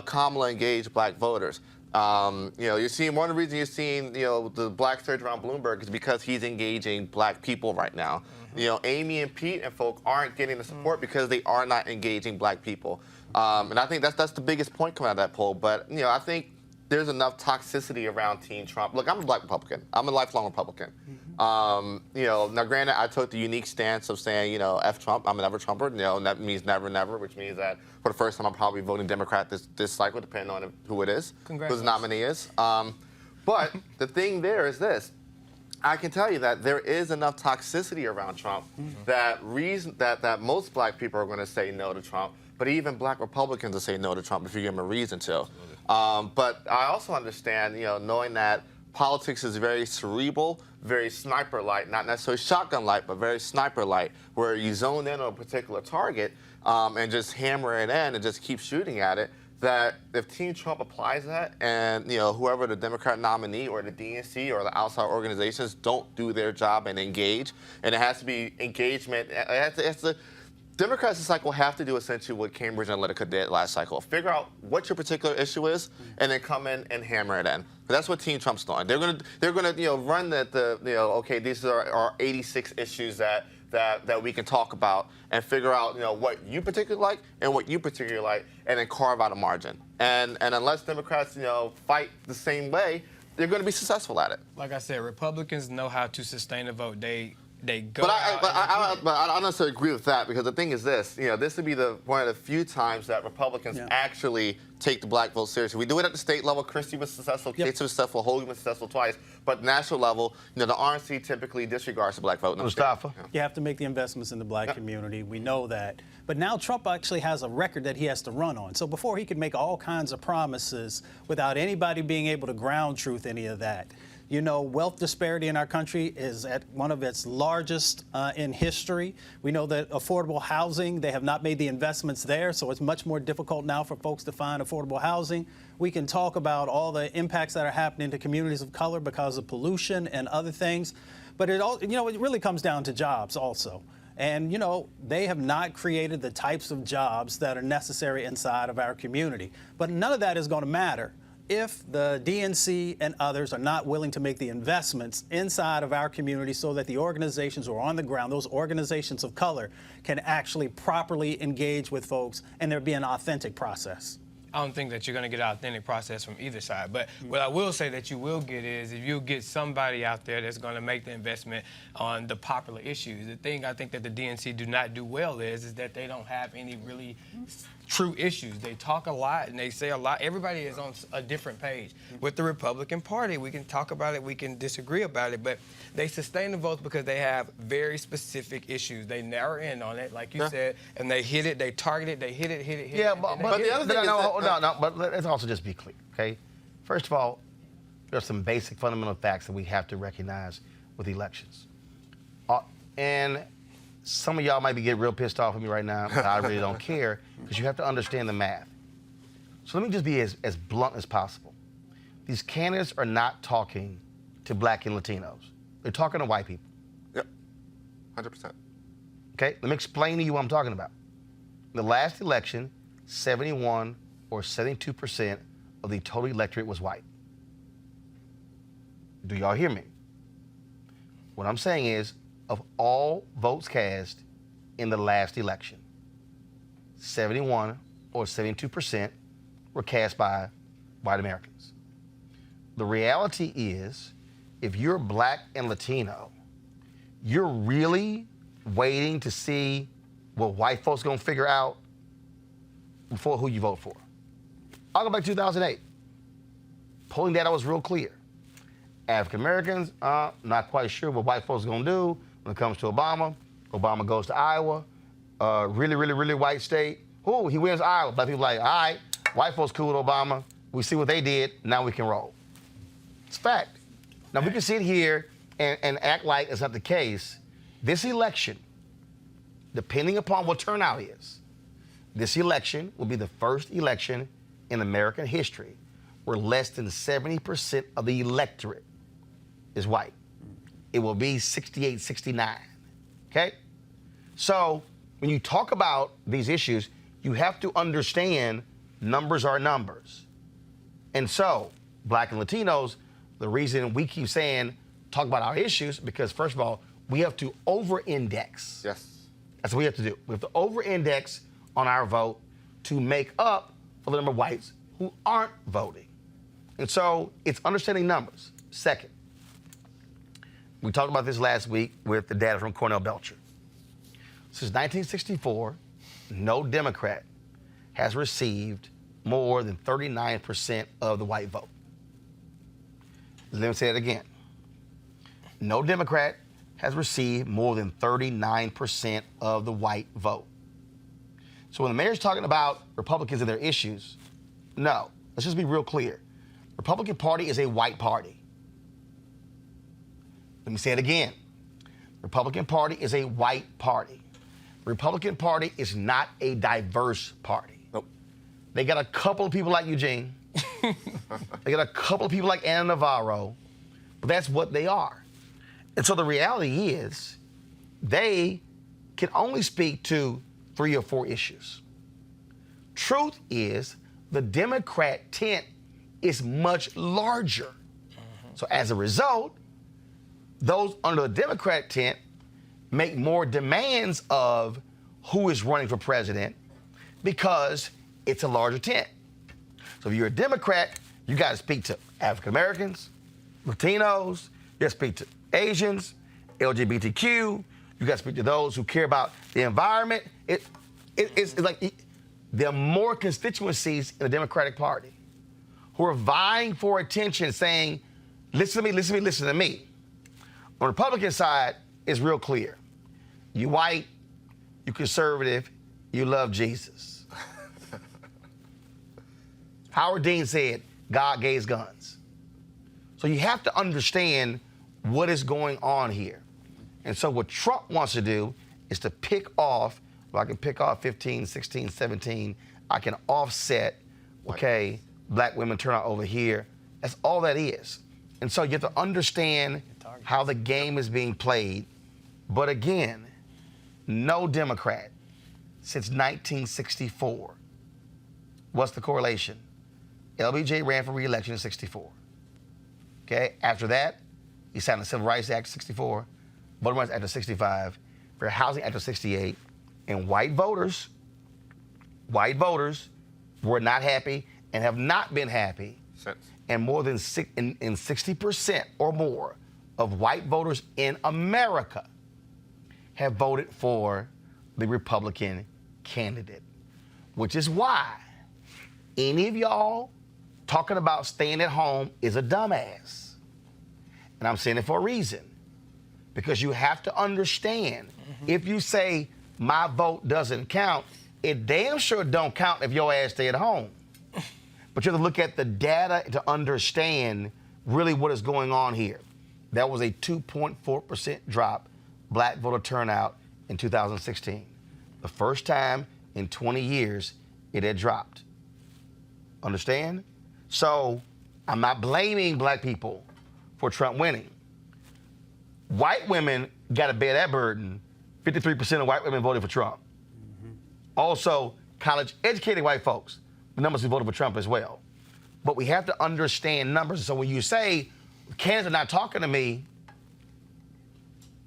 Kamala engaged black voters. You're seeing one of the reasons you're seeing, the black surge around Bloomberg is because he's engaging black people right now. Amy and Pete and folk aren't getting the support because they are not engaging black people. And I think that's the biggest point coming out of that poll. But, I think there's enough toxicity around Team Trump. Look, I'm a black Republican. I'm a lifelong Republican. You know, now granted, I took the unique stance of saying, you know, F Trump. I'm a never Trumper. You know, and that means never, never, which means that for the first time, I'm probably voting Democrat this cycle, depending on who it is, who the nominee is. But the thing there is this. I can tell you that there is enough toxicity around Trump that most black people are going to say no to Trump, but even black Republicans will say no to Trump if you give them a reason to. But I also understand, you know, knowing that politics is very cerebral, very sniper-like, not necessarily shotgun-like, but very sniper-like, where you zone in on a particular target and just hammer it in and just keep shooting at it. That if Team Trump applies that, and you know whoever the Democrat nominee or the DNC or the outside organizations don't do their job and engage, and it has to be engagement. Democrats this cycle have to do essentially what Cambridge Analytica did last cycle: figure out what your particular issue is, and then come in and hammer it in. But that's what Team Trump's doing. They're gonna run okay, these are our 86 issues that we can talk about and figure out, what you particularly like and what you particularly like, and then carve out a margin. And unless Democrats, fight the same way, they're going to be successful at it. Like I said, Republicans know how to sustain a vote. They go. But I don't necessarily agree with that, because the thing is this. This would be one of the few times that Republicans actually take the black vote seriously. We do it at the state level. Christie was successful. Casey was successful. Hogan was successful twice. But national level, the RNC typically disregards the black vote. Mustafa? You have to make the investments in the black community. We know that. But now Trump actually has a record that he has to run on. So before he could make all kinds of promises without anybody being able to ground truth any of that. Wealth disparity in our country is at one of its largest in history. We know that affordable housing, they have not made the investments there, so it's much more difficult now for folks to find affordable housing. We can talk about all the impacts that are happening to communities of color because of pollution and other things, but it really comes down to jobs also. And, they have not created the types of jobs that are necessary inside of our community. But none of that is going to matter if the DNC and others are not willing to make the investments inside of our community so that the organizations who are on the ground, those organizations of color, can actually properly engage with folks and there be an authentic process. I don't think that you're going to get an authentic process from either side. But what I will say that you will get is if you get somebody out there that's going to make the investment on the popular issues. The thing I think that the DNC do not do well is that they don't have any really true issues. They talk a lot and they say a lot. Everybody is on a different page. With the Republican Party, we can talk about it, we can disagree about it, but they sustain the votes because they have very specific issues. They narrow in on it, like you said, and they hit it, they target it, they hit it. Yeah, but the other thing is but let's also just be clear, okay? First of all, there's some basic fundamental facts that we have to recognize with elections. And some of y'all might be getting real pissed off at me right now, but I really don't care, because you have to understand the math. So let me just be as blunt as possible. These candidates are not talking to black and Latinos. They're talking to white people. Yep, 100%. Okay, let me explain to you what I'm talking about. In the last election, 71 or 72% of the total electorate was white. Do y'all hear me? What I'm saying is, of all votes cast in the last election, 71 or 72% were cast by white Americans. The reality is, if you're black and Latino, you're really waiting to see what white folks gonna figure out before who you vote for. I'll go back to 2008. Polling data was real clear. African Americans, not quite sure what white folks are gonna do when it comes to Obama. Obama goes to Iowa, really white state. Ooh, he wins Iowa. Black people like, all right, white folks cool with Obama. We see what they did, now we can roll. It's a fact. Now we can sit here and act like it's not the case. This election, depending upon what turnout is, this election will be the first election in American history where less than 70% of the electorate is white. It will be 68, 69, okay? So when you talk about these issues, you have to understand numbers are numbers. And so, black and Latinos, the reason we keep saying talk about our issues, because first of all, we have to over-index. Yes. That's what we have to do. We have to over-index on our vote to make up for the number of whites who aren't voting. And so it's understanding numbers. Second, we talked about this last week with the data from Cornell Belcher. Since 1964, no Democrat has received more than 39% of the white vote. Let me say it again. No Democrat has received more than 39% of the white vote. So when the mayor's talking about Republicans and their issues, no, let's just be real clear. Republican Party is a white party. Let me say it again. Republican Party is a white party. Republican Party is not a diverse party. Nope. They got a couple of people like Eugene. They got a couple of people like Anna Navarro, but that's what they are. And so the reality is they can only speak to 3 or 4 issues. Truth is the Democrat tent is much larger. So as a result, those under the Democrat tent make more demands of who is running for president because it's a larger tent. So if you're a Democrat, you got to speak to African Americans, Latinos, you got to speak to Asians, LGBTQ, you got to speak to those who care about the environment. It's like there are more constituencies in the Democratic Party who are vying for attention saying, listen to me, listen to me, listen to me. On the Republican side, it's real clear. You white, you conservative, you love Jesus. Howard Dean said, God gave guns. So you have to understand what is going on here. And so what Trump wants to do is to pick off, well, I can pick off 15, 16, 17, I can offset, okay, black women turn out over here. That's all that is. And so you have to understand how the game is being played. But again, no Democrat since 1964. What's the correlation? LBJ ran for re-election in 64. Okay, after that, he signed the Civil Rights Act of 64, Voting Rights Act of 65, Fair Housing Act of 68, and white voters were not happy and have not been happy. And more than 60% or more of white voters in America have voted for the Republican candidate, which is why any of y'all talking about staying at home is a dumbass. And I'm saying it for a reason. Because you have to understand, if you say my vote doesn't count, it damn sure don't count if your ass stay at home. But you have to look at the data to understand really what is going on here. That was a 2.4% drop black voter turnout in 2016. The first time in 20 years it had dropped. Understand? So I'm not blaming black people for Trump winning. White women got to bear that burden. 53% of white women voted for Trump. Also, college-educated white folks, the numbers who voted for Trump as well. But we have to understand numbers. So when you say, candidates are not talking to me,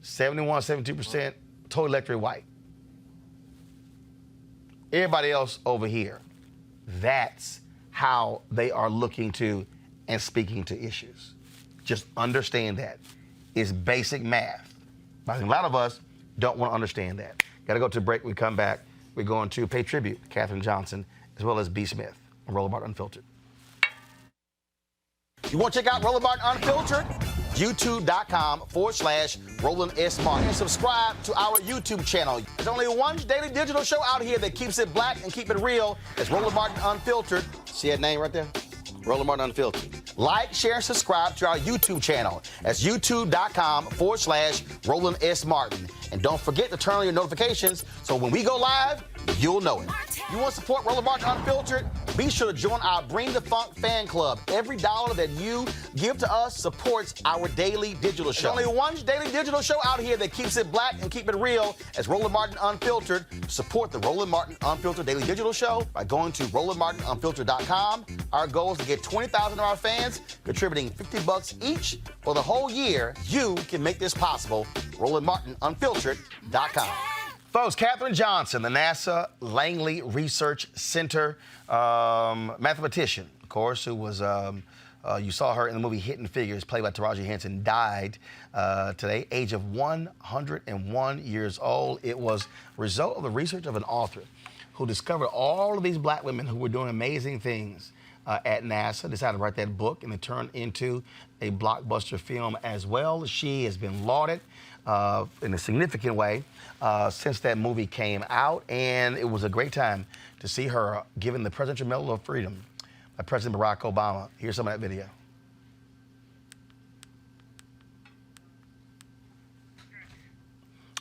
71, 72% total electorate white. Everybody else over here, that's how they are looking to and speaking to issues. Just understand that. It's basic math. But I think a lot of us don't want to understand that. Got to go to a break. We come back. We're going to pay tribute to Katherine Johnson as well as B. Smith on Roland Martin Unfiltered. You want to check out Roland Martin Unfiltered? YouTube.com/Roland S. Martin. And subscribe to our YouTube channel. There's only one daily digital show out here that keeps it black and keep it real. It's Roland Martin Unfiltered. See that name right there? Roland Martin Unfiltered. Like, share, and subscribe to our YouTube channel. That's youtube.com/Roland S. Martin. And don't forget to turn on your notifications so when we go live, you'll know it. You want to support Roland Martin Unfiltered? Be sure to join our Bring the Funk fan club. Every dollar that you give to us supports our daily digital show. There's only one daily digital show out here that keeps it black and keep it real. It's Roland Martin Unfiltered. Support the Roland Martin Unfiltered daily digital show by going to RolandMartinUnfiltered.com. Our goal is to get 20,000 of our fans contributing $50 each for the whole year. You can make this possible. RolandMartinUnfiltered.com. Folks, Katherine Johnson, the NASA Langley Research Center mathematician, of course, who was You saw her in the movie Hidden Figures, played by Taraji Henson, died today, age of 101 years old. It was a result of the research of an author who discovered all of these black women who were doing amazing things at NASA, decided to write that book, and it turned into a blockbuster film as well. She has been lauded in a significant way since that movie came out, and it was a great time to see her given the Presidential Medal of Freedom by President Barack Obama. Here's some of that video.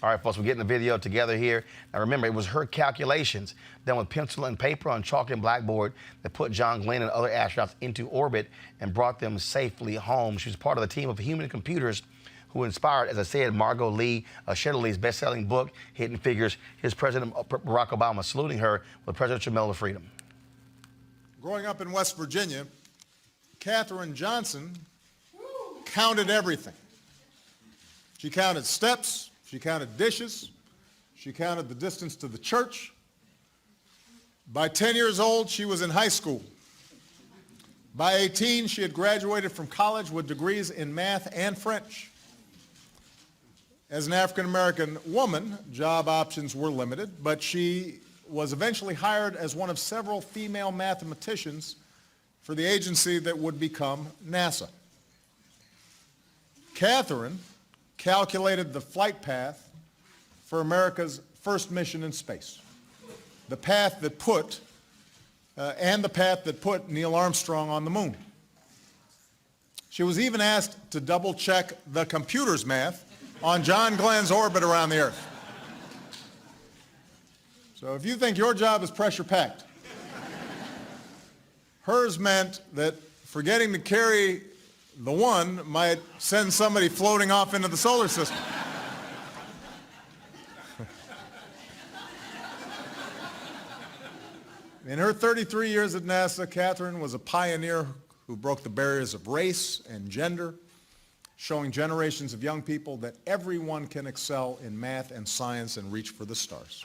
All right, folks, we're getting the video together here. Now, remember, it was her calculations done with pencil and paper on chalk and blackboard that put John Glenn and other astronauts into orbit and brought them safely home. She was part of the team of human computers who inspired, as I said, Margot Lee, Shirley Lee's best-selling book, Hidden Figures. Here's President Barack Obama saluting her with the Presidential Medal of Freedom. Growing up in West Virginia, Katherine Johnson counted everything. She counted steps. She counted dishes. She counted the distance to the church. By 10 years old, she was in high school. By 18, she had graduated from college with degrees in math and French. As an African-American woman, job options were limited, but she was eventually hired as one of several female mathematicians for the agency that would become NASA. Katherine calculated the flight path for America's first mission in space, the path that put Neil Armstrong on the moon. She was even asked to double-check the computer's math on John Glenn's orbit around the Earth. So if you think your job is pressure-packed, hers meant that forgetting to carry the one might send somebody floating off into the solar system. In her 33 years at NASA, Katherine was a pioneer who broke the barriers of race and gender, showing generations of young people that everyone can excel in math and science and reach for the stars.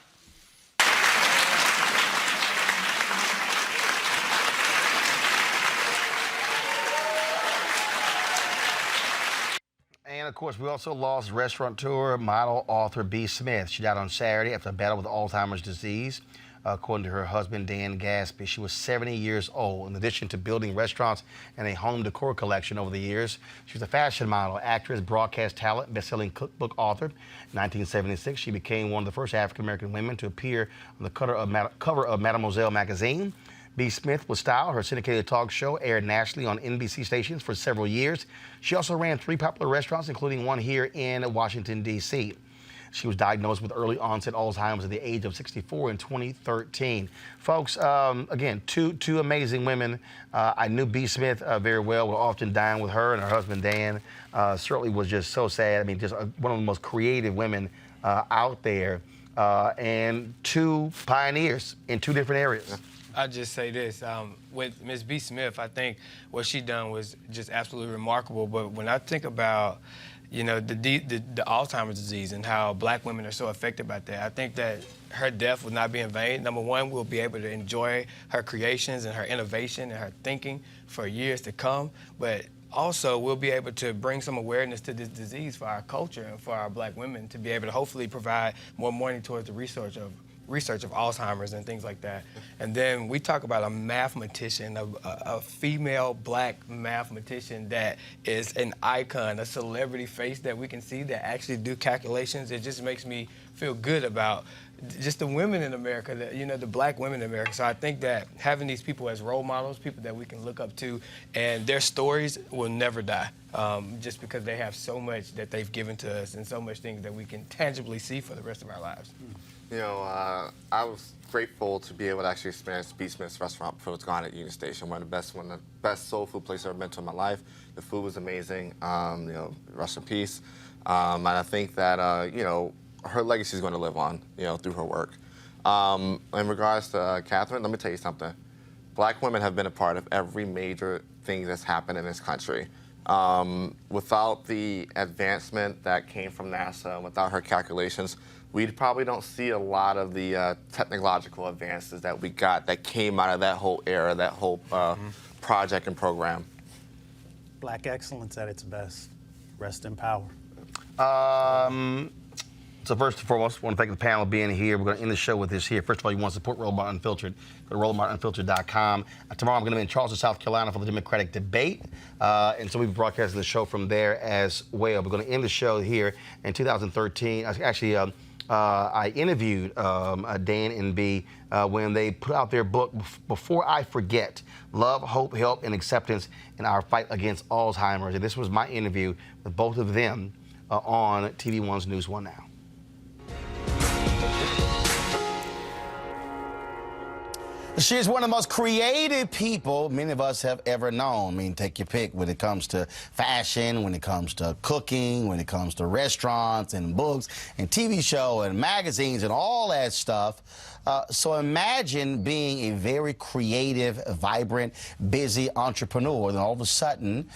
And of course, we also lost restaurateur, model, author B. Smith. She died on Saturday after a battle with Alzheimer's disease. According to her husband, Dan Gaspy, she was 70 years old. In addition to building restaurants and a home decor collection over the years, she was a fashion model, actress, broadcast talent, best-selling cookbook author. In 1976, she became one of the first African-American women to appear on the cover of Mademoiselle magazine. B. Smith was styled. Her syndicated talk show aired nationally on NBC stations for several years. She also ran 3 popular restaurants, including one here in Washington, D.C. She was diagnosed with early onset Alzheimer's at the age of 64 in 2013. Folks, again, two amazing women. I knew B. Smith very well, would often dine with her and her husband, Dan. Certainly was just so sad. I mean, just one of the most creative women out there, and 2 pioneers in 2 different areas. I'll just say this, with Ms. B. Smith, I think what she done was just absolutely remarkable. But when I think about, you know, the Alzheimer's disease and how black women are so affected by that, I think that her death will not be in vain. Number one, we'll be able to enjoy her creations and her innovation and her thinking for years to come. But also, we'll be able to bring some awareness to this disease for our culture and for our black women to be able to hopefully provide more money towards the research of Alzheimer's and things like that. And then we talk about a mathematician, a female black mathematician that is an icon, a celebrity face that we can see that actually do calculations. It just makes me feel good about just the women in America, that, you know, the black women in America. So I think that having these people as role models, people that we can look up to, and their stories will never die, just because they have so much that they've given to us and so much things that we can tangibly see for the rest of our lives. You know, I was grateful to be able to actually experience B. Smith's restaurant before it's gone at Union Station. One of the best soul food places I've ever been to in my life. The food was amazing. You know, rest in peace. And I think that you know, her legacy is going to live on, you know, through her work. In regards to Katherine, let me tell you something. Black women have been a part of every major thing that's happened in this country. Without the advancement that came from NASA, without her calculations, we probably don't see a lot of the technological advances that we got that came out of that whole era, that whole project and program. Black excellence at its best. Rest in power. So first and foremost, I want to thank the panel for being here. We're going to end the show with this here. First of all, you want to support Roland Martin Unfiltered, go to RolandMartinUnfiltered.com. Tomorrow I'm going to be in Charleston, South Carolina for the Democratic debate. And so we'll be broadcasting the show from there as well. We're going to end the show here in 2013. Actually, I interviewed Dan and B when they put out their book, Before I Forget, Love, Hope, Help, and Acceptance in Our Fight Against Alzheimer's. And this was my interview with both of them on TV1's News 1 Now. She is one of the most creative people many of us have ever known. I mean, take your pick when it comes to fashion, when it comes to cooking, when it comes to restaurants and books and TV show and magazines and all that stuff. So imagine being a very creative, vibrant, busy entrepreneur, then all of a sudden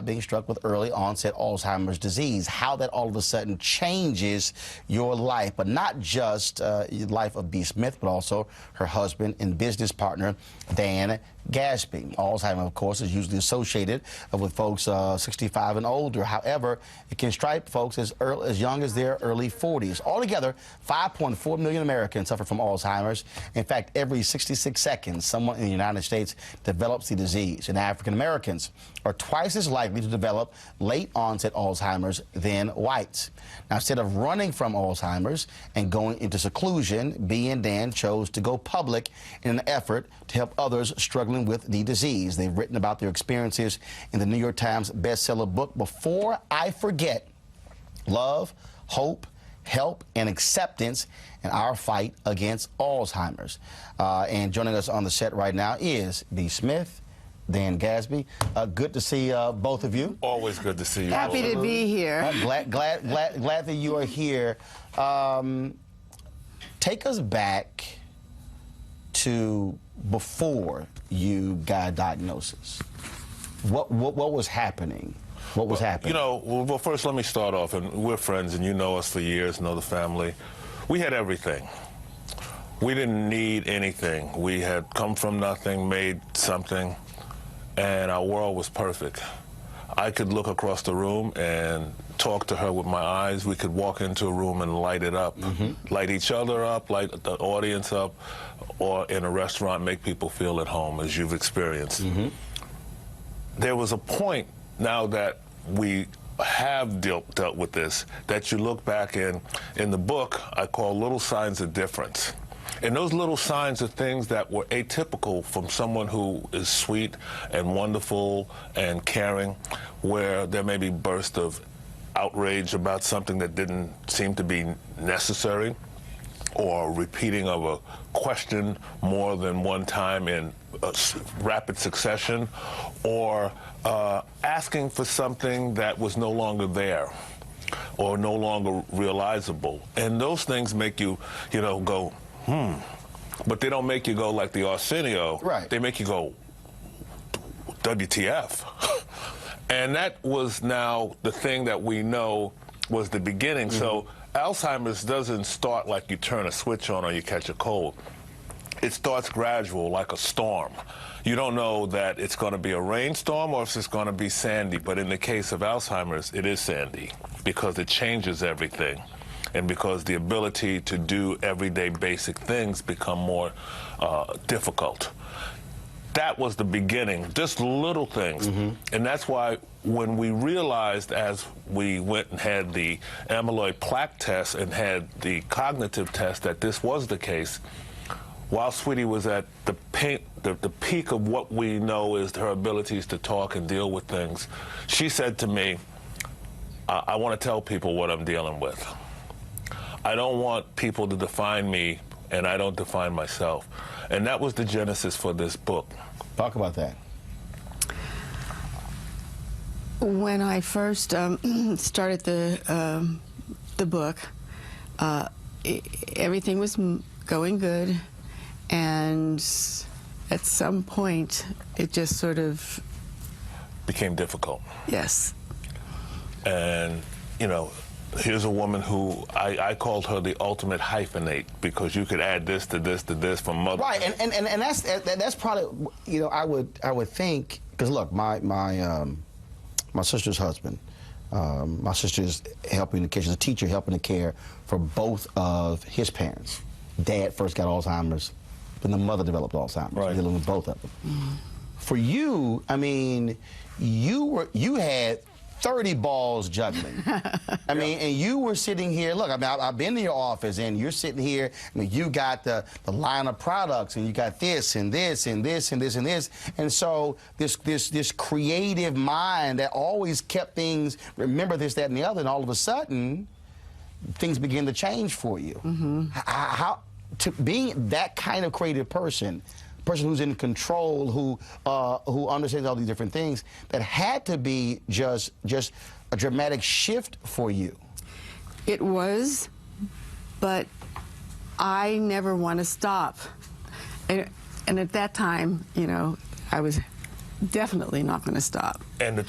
being struck with early onset Alzheimer's disease. How that all of a sudden changes your life, but not just the life of B. Smith, but also her husband and business partner, Dan Gadsby. Alzheimer's, of course, is usually associated with folks 65 and older. However, it can strike folks as young as their early 40s. Altogether, 5.4 million Americans suffer from Alzheimer's. In fact, every 66 seconds, someone in the United States develops the disease. And African Americans are twice as likely to develop late onset Alzheimer's than whites. Now, instead of running from Alzheimer's and going into seclusion, B and Dan chose to go public in an effort to help others struggling with the disease. They've written about their experiences in the New York Times bestseller book, Before I Forget, Love, Hope, Help, and Acceptance in Our Fight Against Alzheimer's. And joining us on the set right now is B. Smith, Dan Gadsby. Good to see both of you. Always good to see you. Happy to be here. Glad that you are here. Take us back to before you got a diagnosis. What was happening? What was happening? You know, well, first let me start off, and we're friends, and you know us for years, know the family. We had everything. We didn't need anything. We had come from nothing, made something, and our world was perfect. I could look across the room and talk to her with my eyes. We could walk into a room and light it up, light each other up, light the audience up, or in a restaurant make people feel at home, as you've experienced. There was a point now that we have dealt with this, that you look back in the book, I call little signs of difference. And those little signs are things that were atypical from someone who is sweet and wonderful and caring, where there may be bursts of outrage about something that didn't seem to be necessary, or repeating of a question more than one time in rapid succession, or asking for something that was no longer there or no longer realizable. And those things make you, go, but they don't make you go like the Arsenio. Right. They make you go, WTF. And that was now the thing that we know was the beginning. So Alzheimer's doesn't start like you turn a switch on or you catch a cold. It starts gradual, like a storm. You don't know that it's going to be a rainstorm or if it's going to be sandy, but in the case of Alzheimer's, it is sandy because it changes everything, and because the ability to do everyday basic things become more difficult. That was the beginning, just little things. And that's why when we realized, as we went and had the amyloid plaque test and had the cognitive test, that this was the case, while Sweetie was at the peak of what we know is her abilities to talk and deal with things, she said to me, I want to tell people what I'm dealing with. I don't want people to define me, and I don't define myself. And that was the genesis for this book. Talk about that. When I first started the book, everything was going good, and at some point, it just sort of became difficult. Yes. And, here's a woman who I called her the ultimate hyphenate, because you could add this to this to this from mother. Right, and that's probably, I would think, because look, my my sister's husband. My sister's helping to care. She's a teacher helping to care for both of his parents. Dad first got Alzheimer's, then the mother developed Alzheimer's. Right. Dealing with both of them. For you, I mean, you had 30 balls juggling. I mean, and you were sitting here, look, I mean, I've been in your office, and you're sitting here, I mean, you got the line of products, and you got this, and this, and this, and this, and this. And so this creative mind that always kept things, remember this, that, and the other, and all of a sudden, things begin to change for you. How to being that kind of creative person who's in control, who understands all these different things, that had to be just a dramatic shift for you. It was, but I never want to stop. And at that time, you know, I was definitely not going to stop. And the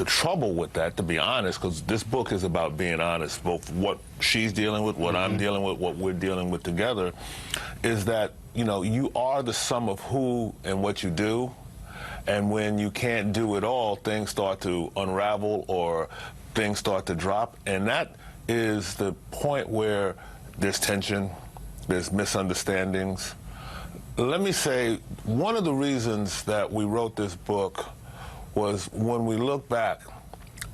trouble with that, to be honest, because this book is about being honest, both what she's dealing with, what I'm dealing with, what we're dealing with together, is that, you know, you are the sum of who and what you do. And when you can't do it all, things start to unravel or things start to drop. And that is the point where there's tension, there's misunderstandings. Let me say, one of the reasons that we wrote this book was when we look back,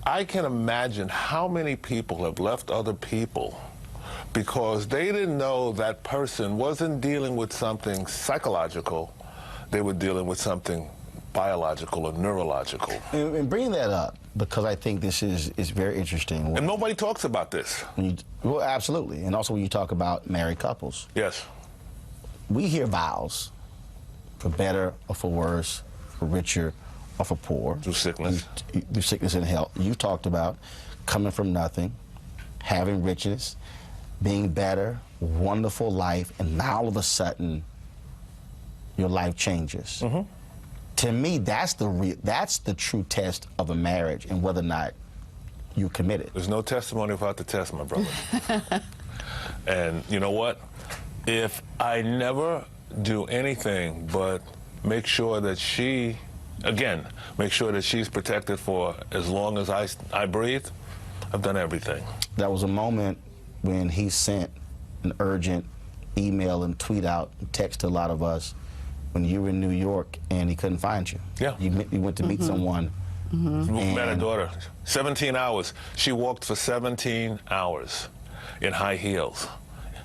I can imagine how many people have left other people because they didn't know that person wasn't dealing with something psychological, they were dealing with something biological or neurological. And bringing that up, because I think this is very interesting. And nobody talks about this. Well, absolutely. And also when you talk about married couples. Yes. We hear vows, for better or for worse, for richer or for poor. Through sickness. Through sickness and health. You talked about coming from nothing, having riches, being better, wonderful life, and now all of a sudden, your life changes. To me, that's the true test of a marriage and whether or not you're committed. There's no testimony without the test, my brother. And you know what? If I never do anything but make sure that make sure that she's protected for as long as I breathe, I've done everything. That was a moment when he sent an urgent email and tweet out, and text to a lot of us when you were in New York and he couldn't find you. Yeah. You went to meet someone. Met her daughter. 17 hours. She walked for 17 hours in high heels.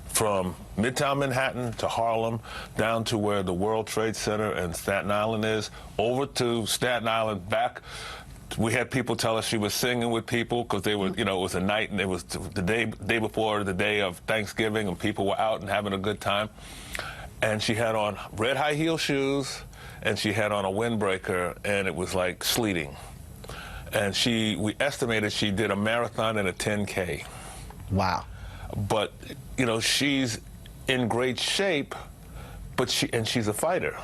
From Midtown Manhattan to Harlem, down to where the World Trade Center and Staten Island is, over to Staten Island, back. We had people tell us she was singing with people because they were, you know, it was a night and it was the day before the day of Thanksgiving and people were out and having a good time. And she had on red high heel shoes and she had on a windbreaker and it was like sleeting. And we estimated she did a marathon and a 10K. Wow. But, you know, she's in great shape, but she's a fighter.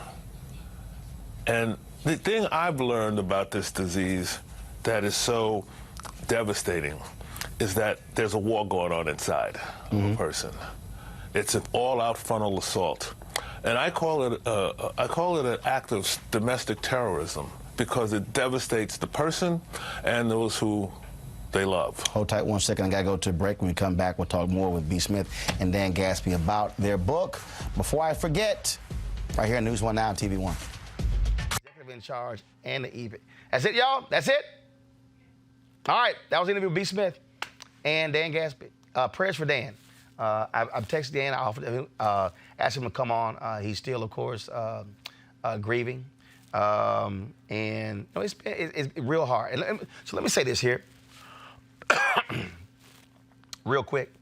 And the thing I've learned about this disease that is so devastating is that there's a war going on inside of a person. It's an all-out frontal assault. And I call it an act of domestic terrorism because it devastates the person and those who they love. Hold tight 1 second. I got to go to a break. When we come back, we'll talk more with B. Smith and Dan Gaspy about their book. Before I forget, right here on News 1 Now on TV 1. Executive in charge and the EV. That's it, y'all. That's it. All right. That was the interview with B. Smith and Dan Gaspy. Prayers for Dan. I've texted Dan. I offered him, asked him to come on. He's still, of course, grieving. And you know, it's real hard. So let me say this here. Real quick.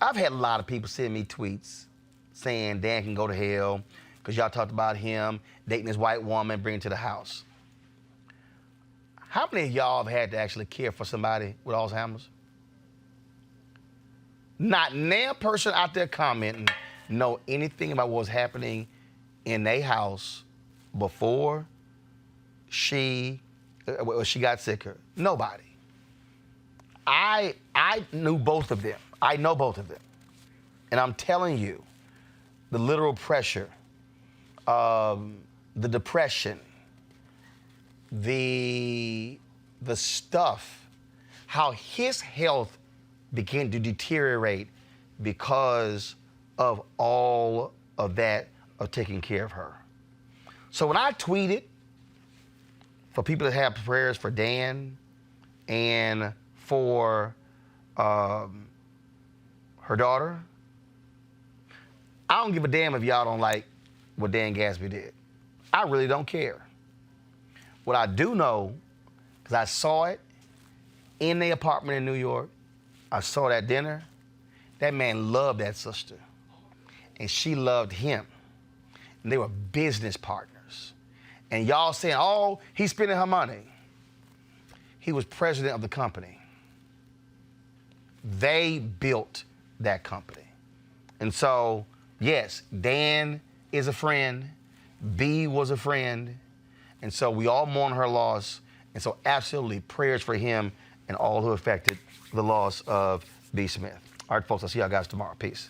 I've had a lot of people send me tweets saying Dan can go to hell because y'all talked about him dating this white woman, bringing her to the house. How many of y'all have had to actually care for somebody with Alzheimer's? Not one person out there commenting know anything about what was happening in their house before she got sicker. Nobody. I knew both of them. I know both of them. And I'm telling you, the literal pressure, the depression, the stuff, how his health began to deteriorate because of all of that, of taking care of her. So when I tweeted for people to have prayers for Dan and for her daughter, I don't give a damn if y'all don't like what Dan Gatsby did. I really don't care. What I do know, because I saw it in the apartment in New York, I saw that dinner, that man loved that sister, and she loved him. And they were business partners. And y'all saying, oh, he's spending her money. He was president of the company. They built that company. And so, yes, Dan is a friend. B was a friend. And so we all mourn her loss. And so absolutely prayers for him and all who affected the loss of B. Smith. All right, folks, I'll see y'all guys tomorrow. Peace.